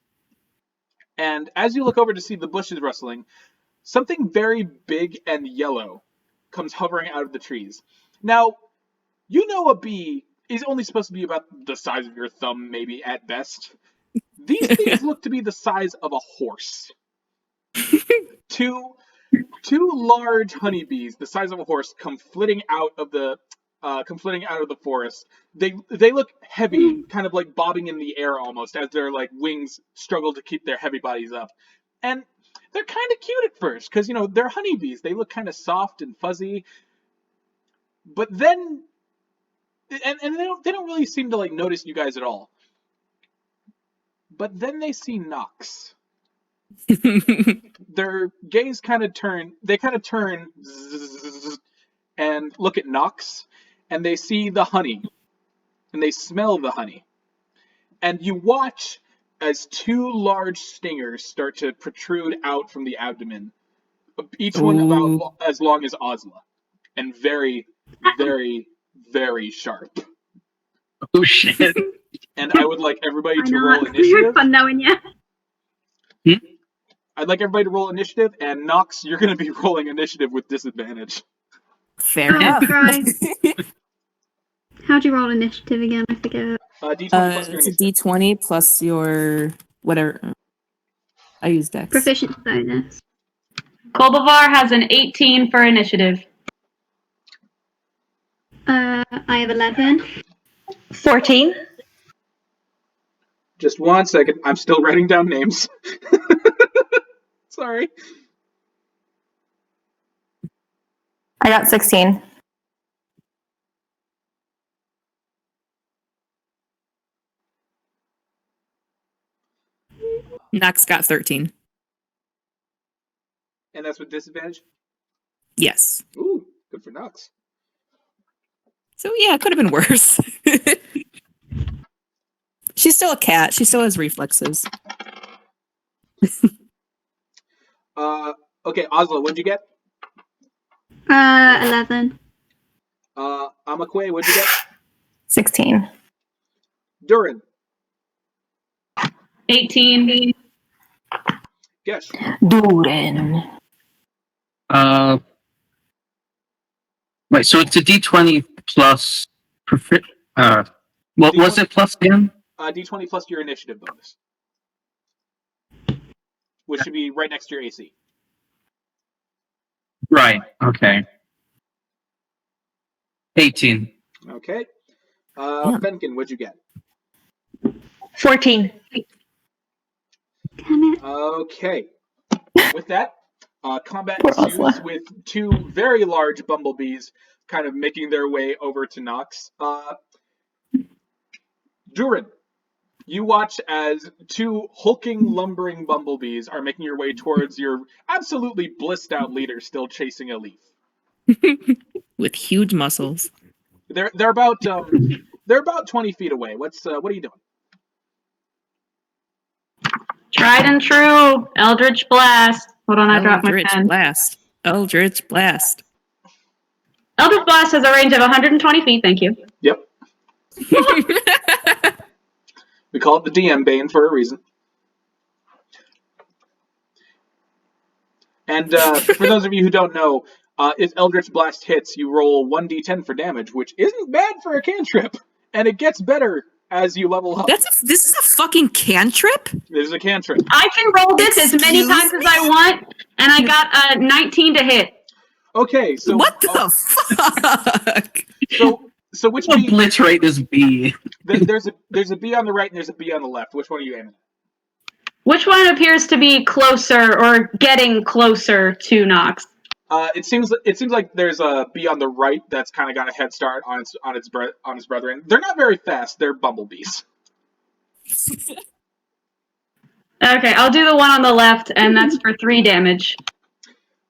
And as you look over to see the bushes rustling, something very big and yellow comes hovering out of the trees. Now, you know a bee is only supposed to be about the size of your thumb, maybe at best. These things look to be the size of a horse. Two large honeybees, the size of a horse, come flitting out of the forest. They look heavy, kind of like bobbing in the air almost, as their like wings struggle to keep their heavy bodies up. And they're kind of cute at first, because, you know, they're honeybees. They look kind of soft and fuzzy. But then, and they don't really seem to like notice you guys at all. But then they see Nox. Their gaze kind of turn. They kind of turn and look at Nox, and they see the honey, and they smell the honey, and you watch as two large stingers start to protrude out from the abdomen, each one about as long as Ozla, and very, very, very sharp. Oh shit! And I would like everybody to roll It's initiative. weird fun knowing you. I'd like everybody to roll initiative, and Nox, you're going to be rolling initiative with disadvantage. Fair Oh, enough. Christ. How'd you roll initiative again? I forget. D20 plus your It's a initiative. D20 plus your whatever. I use Dex. Proficiency bonus. Kolbavar has an 18 for initiative. I have 11. 14. Just 1 second. I'm still writing down names. Sorry. I got 16. Nox got 13. And that's with disadvantage? Yes. Ooh, good for Nox. So yeah, it could have been worse. She's still a cat. She still has reflexes. Okay, Ozla, what'd you get? 11. Amaque, what'd you get? 16. Dhuur'in. 18. Gesh. Dhuur'in. Wait, so it's a D20 plus what was it plus again? D20 plus your initiative bonus. Which should be right next to your AC. Right, okay. 18. Okay. Yeah. Fenkin, what'd you get? 14. Damn it. Okay. With that, combat Poor ensues Ozla. with two very large bumblebees kind of making their way over to Nox. Dhuur'in, you watch as two hulking, lumbering bumblebees are making your way towards your absolutely blissed out leader still chasing a leaf. With huge muscles. They're about 20 feet away. What are you doing? Tried and true. Eldritch Blast. Hold on, I dropped my Eldritch pen. Blast. Eldritch Blast. Eldritch Blast has a range of 120 feet. Thank you. Yep. We call it the DM Bane for a reason. And for those of you who don't know, if Eldritch Blast hits, you roll 1d10 for damage, which isn't bad for a cantrip, and it gets better as you level up. This is a fucking cantrip? There's a cantrip. I can roll this as many Excuse times as I want, and I got a 19 to hit. Okay, so What the fuck? So which bee? Obliterate this bee. There's a bee on the right and there's a bee on the left. Which one are you aiming at? Which one appears to be closer or getting closer to Nox? It seems like there's a bee on the right that's kind of got a head start on its brethren. They're not very fast. They're bumblebees. Okay, I'll do the one on the left, and that's for 3 damage.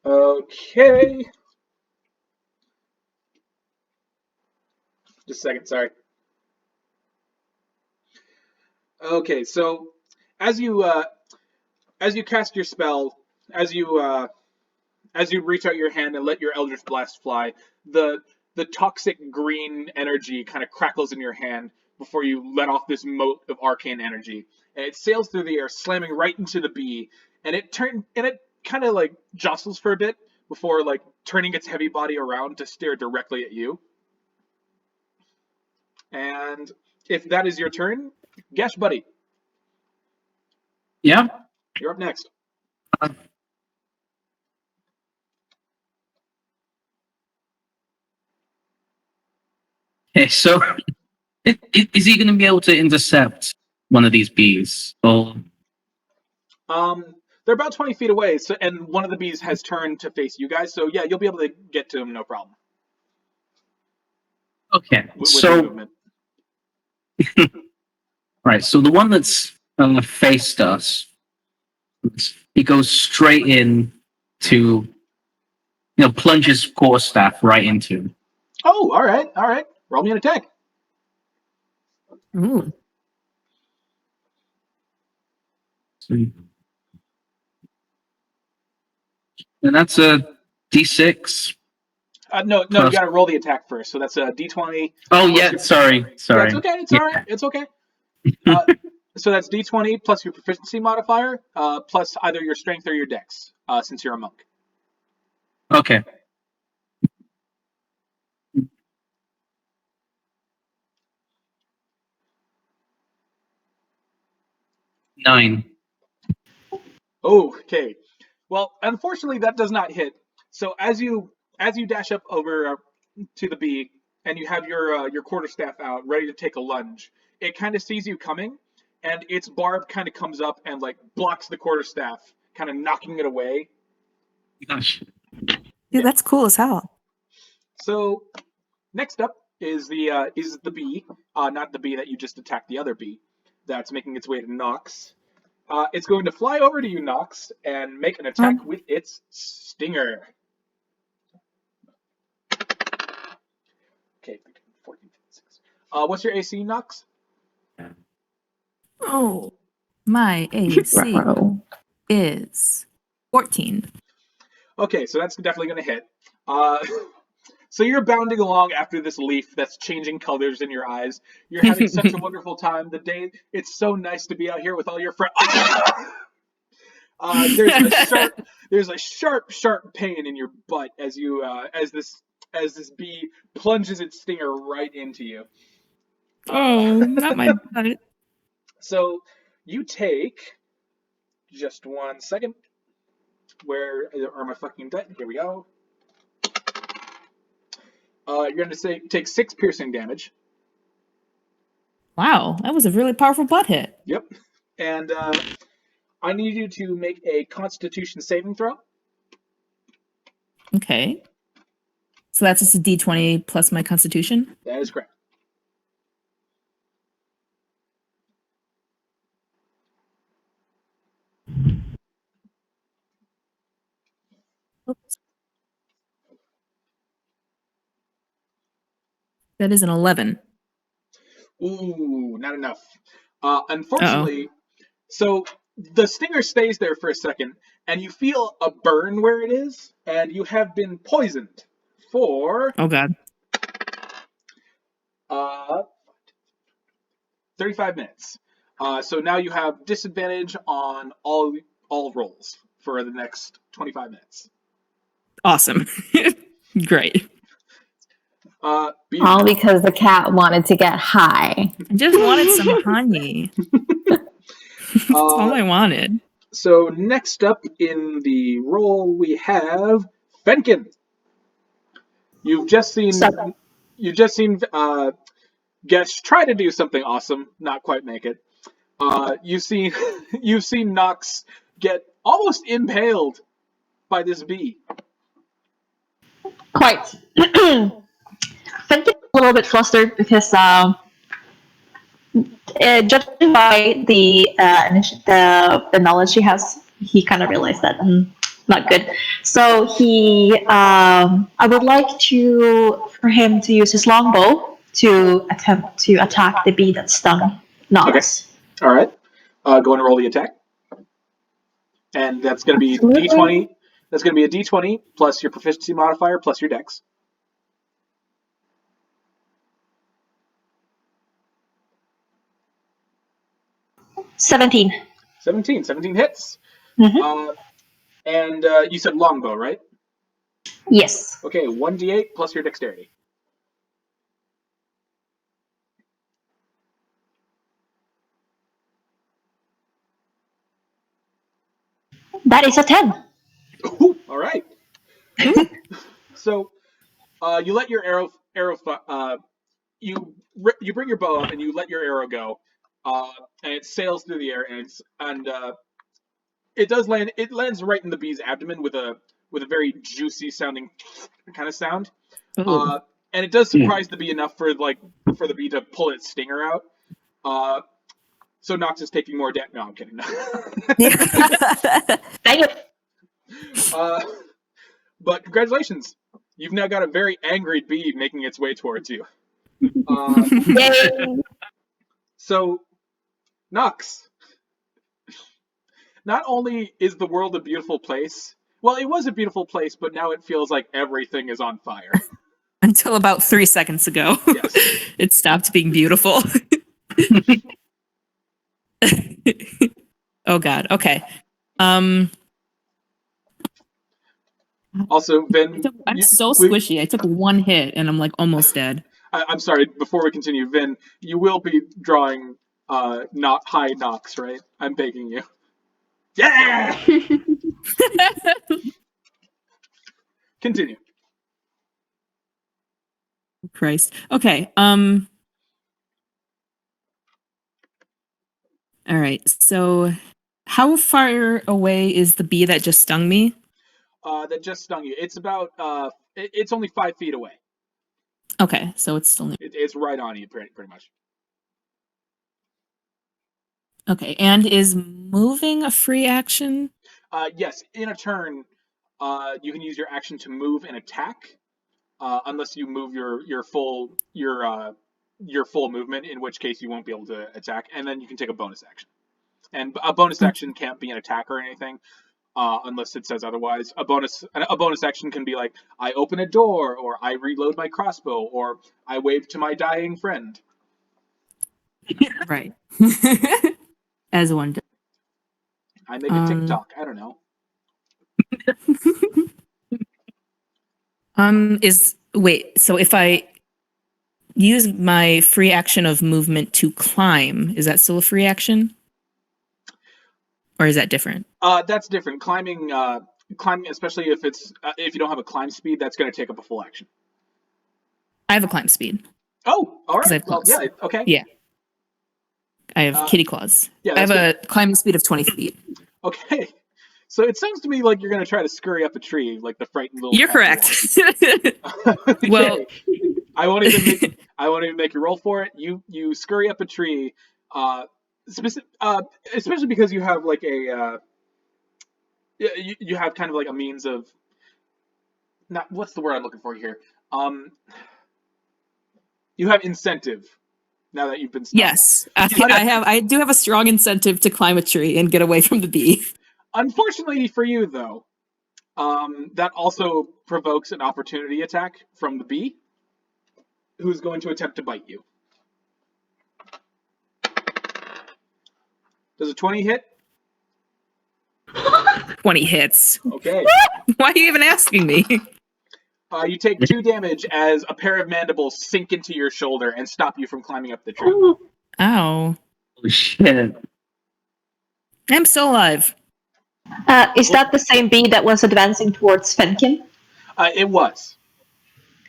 Okay. Just a second, sorry. Okay, so as you cast your spell, as you reach out your hand and let your Eldritch Blast fly, the toxic green energy kind of crackles in your hand before you let off this mote of arcane energy, and it sails through the air, slamming right into the bee, and it kind of like jostles for a bit before like turning its heavy body around to stare directly at you. And if that is your turn, Gesh, buddy, Yeah? you're up next. Okay, so is he going to be able to intercept one of these bees? Or They're about 20 feet away, so and one of the bees has turned to face you guys, so yeah, you'll be able to get to him, no problem. Okay, with so your movement. right, so the one that's faced us, he goes straight in to, plunges quarterstaff right into. Oh, all right. Roll me an attack. Ooh. And that's a D6. No, you plus- got to roll the attack first. So that's a D20. Oh yeah, sorry. Yeah, it's okay. It's all right. It's okay. So that's D20 plus your proficiency modifier, plus either your strength or your dex, since you're a monk. Okay. Nine. Okay. Well, unfortunately, that does not hit. So as you dash up over to the bee and you have your quarterstaff out, ready to take a lunge, it kind of sees you coming, and its barb kind of comes up and like blocks the quarterstaff, kind of knocking it away. Gosh. Dude, that's cool as hell. So next up is the bee, not the bee that you just attacked, the other bee that's making its way to Nox. It's going to fly over to you, Nox, and make an attack with its stinger. Okay, 14, 6. What's your AC, Nox? Oh, my AC is 14. Okay, so that's definitely going to hit. So you're bounding along after this leaf that's changing colors in your eyes. You're having such a wonderful time. It's so nice to be out here with all your friends. There's a sharp pain in your butt as you as this bee plunges its stinger right into you. Oh, not my butt. So you take just 1 second. Where are my fucking dice? Here we go. You're going to take 6 piercing damage. Wow, that was a really powerful butt hit. Yep. And I need you to make a Constitution saving throw. Okay. So that's just a D20 plus my Constitution? That is correct. Oops. That is an 11. Ooh, not enough. Unfortunately, so the stinger stays there for a second, and you feel a burn where it is, and you have been poisoned for Oh god. 35 minutes. So now you have disadvantage on all rolls for the next 25 minutes. Awesome. Great. All because the cat wanted to get high. I just wanted some honey. That's all I wanted. So next up in the roll we have Fenkin. You've just seen Gesh try to do something awesome, not quite make it. You've seen Nox get almost impaled by this bee. Quite. Fenkin is a little bit flustered because judging by the knowledge he has, he kind of realized that not good. So I would like for him to use his longbow to attempt to attack the bee that stung Nox. Okay. All right. Go and roll the attack, and that's going to be D20. That's going to be a D20 plus your proficiency modifier plus your dex. $17. 17 hits. Mm-hmm. And you said longbow, right? Yes. Okay, 1d8 plus your dexterity. That is a 10. Ooh, all right. So you let your arrow you bring your bow up and you let your arrow go, and it sails through the air, and it does land. It lands right in the bee's abdomen with a very juicy sounding kind of sound, and it does surprise the bee enough for the bee to pull its stinger out. So Nox is taking more damage. No, I'm kidding. Dang it. But congratulations, you've now got a very angry bee making its way towards you. Yay. So, Nox, not only is the world a beautiful place, well, it was a beautiful place, but now it feels like everything is on fire. Until about 3 seconds ago, Yes. it stopped being beautiful. Oh God. Okay. Also, Vinn, I'm so squishy. I took one hit and I'm like almost dead. I'm sorry. Before we continue, Vinn, you will be drawing not high Nox, right? I'm begging you. Yeah. Continue. Christ. Okay. All right. So, how far away is the bee that just stung me? That just stung you. It's about it's only 5 feet away. Okay, so it's still It's right on you, pretty much. okay. And is moving a free action? Yes, in a turn, you can use your action to move and attack, unless you move your full movement, in which case you won't be able to attack, and then you can take a bonus action. And a bonus action can't be an attack or anything, unless it says otherwise. A bonus action can be like, I open a door, or I reload my crossbow, or I wave to my dying friend. Right. As one does. I make a TikTok. I don't know. So if I use my free action of movement to climb, is that still a free action? Or is that different? That's different. Climbing, especially if you don't have a climb speed, that's going to take up a full action. I have a climb speed. Oh, all right. I have claws. Yeah, okay. Yeah. I have kitty claws. Yeah, I have good. a climbing speed of 20 feet. Okay. So it sounds to me like you're going to try to scurry up a tree, like the frightened little. You're correct. Okay. Well, I won't even make you roll for it. You scurry up a tree, especially because you have like you have kind of like a means of, not, what's the word I'm looking for here? You have incentive now that you've been stopped. yes, I do have a strong incentive to climb a tree and get away from the bee. Unfortunately for you, though, that also provokes an opportunity attack from the bee, who's going to attempt to bite you. Does a 20 hit? 20 hits. Okay. Why are you even asking me? You take 2 damage as a pair of mandibles sink into your shoulder and stop you from climbing up the tree. Ow. Holy shit. I'm still alive. Is that the same bee that was advancing towards Fenkin? It was.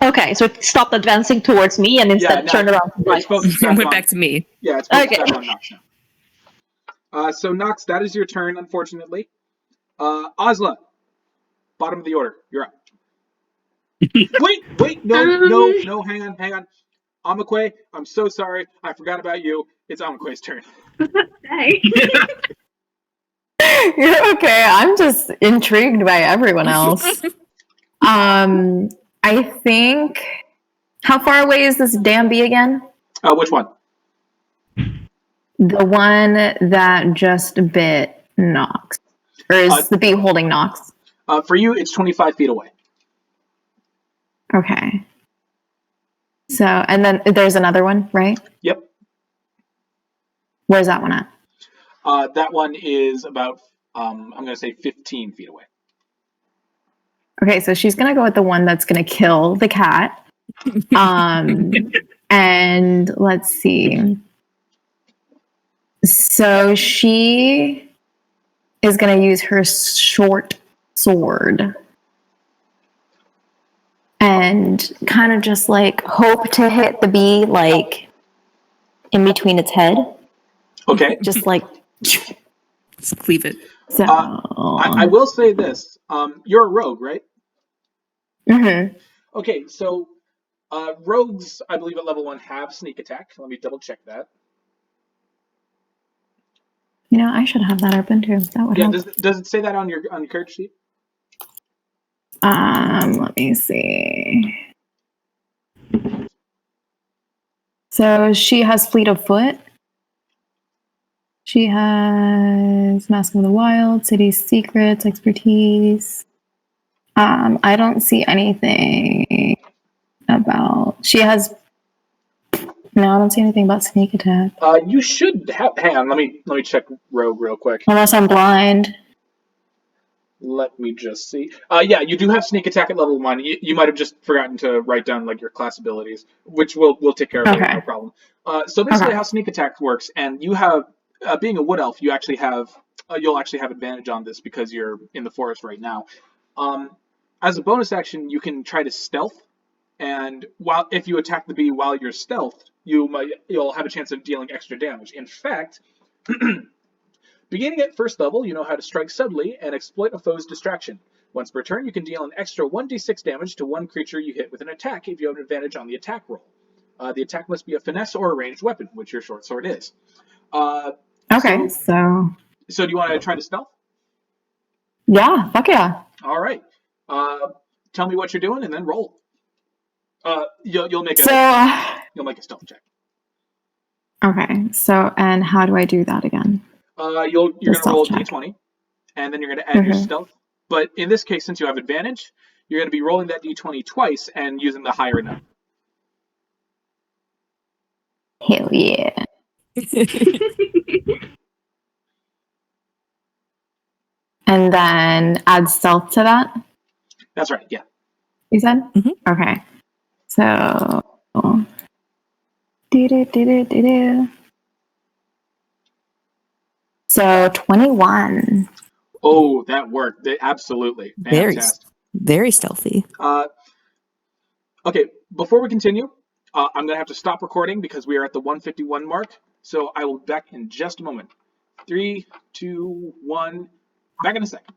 Okay, so it stopped advancing towards me and instead turned around to bite. It's focused back Went on, back to me. Yeah, it's focused Okay. back on Nox now. So Nox, that is your turn, unfortunately. Ozla, bottom of the order, you're up. Wait, no, hang on. Amaque, I'm so sorry, I forgot about you. It's Amaque's turn. Hey. You're okay. I'm just intrigued by everyone else. I think. How far away is this damn bee again? Which one? The one that just bit Nox. Or is the bee holding Nox? For you, it's 25 feet away. Okay. So, and then there's another one, right? Yep. Where's that one at? That one is about, I'm going to say 15 feet away. Okay, so she's going to go with the one that's going to kill the cat. And let's see. So she is going to use her short sword and kind of just like hope to hit the bee like in between its head. Okay. Just like Just cleave it. so. I will say this. You're a rogue, right? Mm-hmm. Okay, so Rogues, I believe, at level 1 have sneak attack. Let me double check that. You know, I should have that open too. That would Yeah, help. does it say that on your character sheet? Let me see. So she has Fleet of Foot. She has Mask of the Wild, City Secrets, Expertise. I don't see anything about. She has. No, I don't see anything about sneak attack. You should have. Hang on, let me check Rogue real quick. Unless I'm blind. Let me just see. Yeah, you do have sneak attack at level 1. You might have just forgotten to write down like your class abilities, which we'll take care of later, no problem. So basically, how sneak attack works, and you have being a wood elf, you actually have you'll actually have advantage on this because you're in the forest right now. As a bonus action, you can try to stealth, and if you attack the bee while you're stealth, you'll have a chance of dealing extra damage. In fact. Beginning at first level, you know how to strike subtly and exploit a foe's distraction. Once per turn, you can deal an extra 1d6 damage to one creature you hit with an attack if you have an advantage on the attack roll. The attack must be a finesse or a ranged weapon, which your short sword is. Okay, so do you want to try to stealth? Yeah, fuck yeah. All right. Tell me what you're doing and then roll. You'll make a stealth check. Okay, so and how do I do that again? You're going to roll a d20, and then you're going to add your stealth. But in this case, since you have advantage, you're going to be rolling that d20 twice and using the higher number. Hell yeah. And then add stealth to that? That's right, yeah. You said? Mm-hmm. Okay. So... So 21. Oh, that worked. Absolutely. Fantastic. Very stealthy. Okay, before we continue, I'm going to have to stop recording because we are at the 151 mark. So I will be back in just a moment. 3, 2, 1. Back in a second.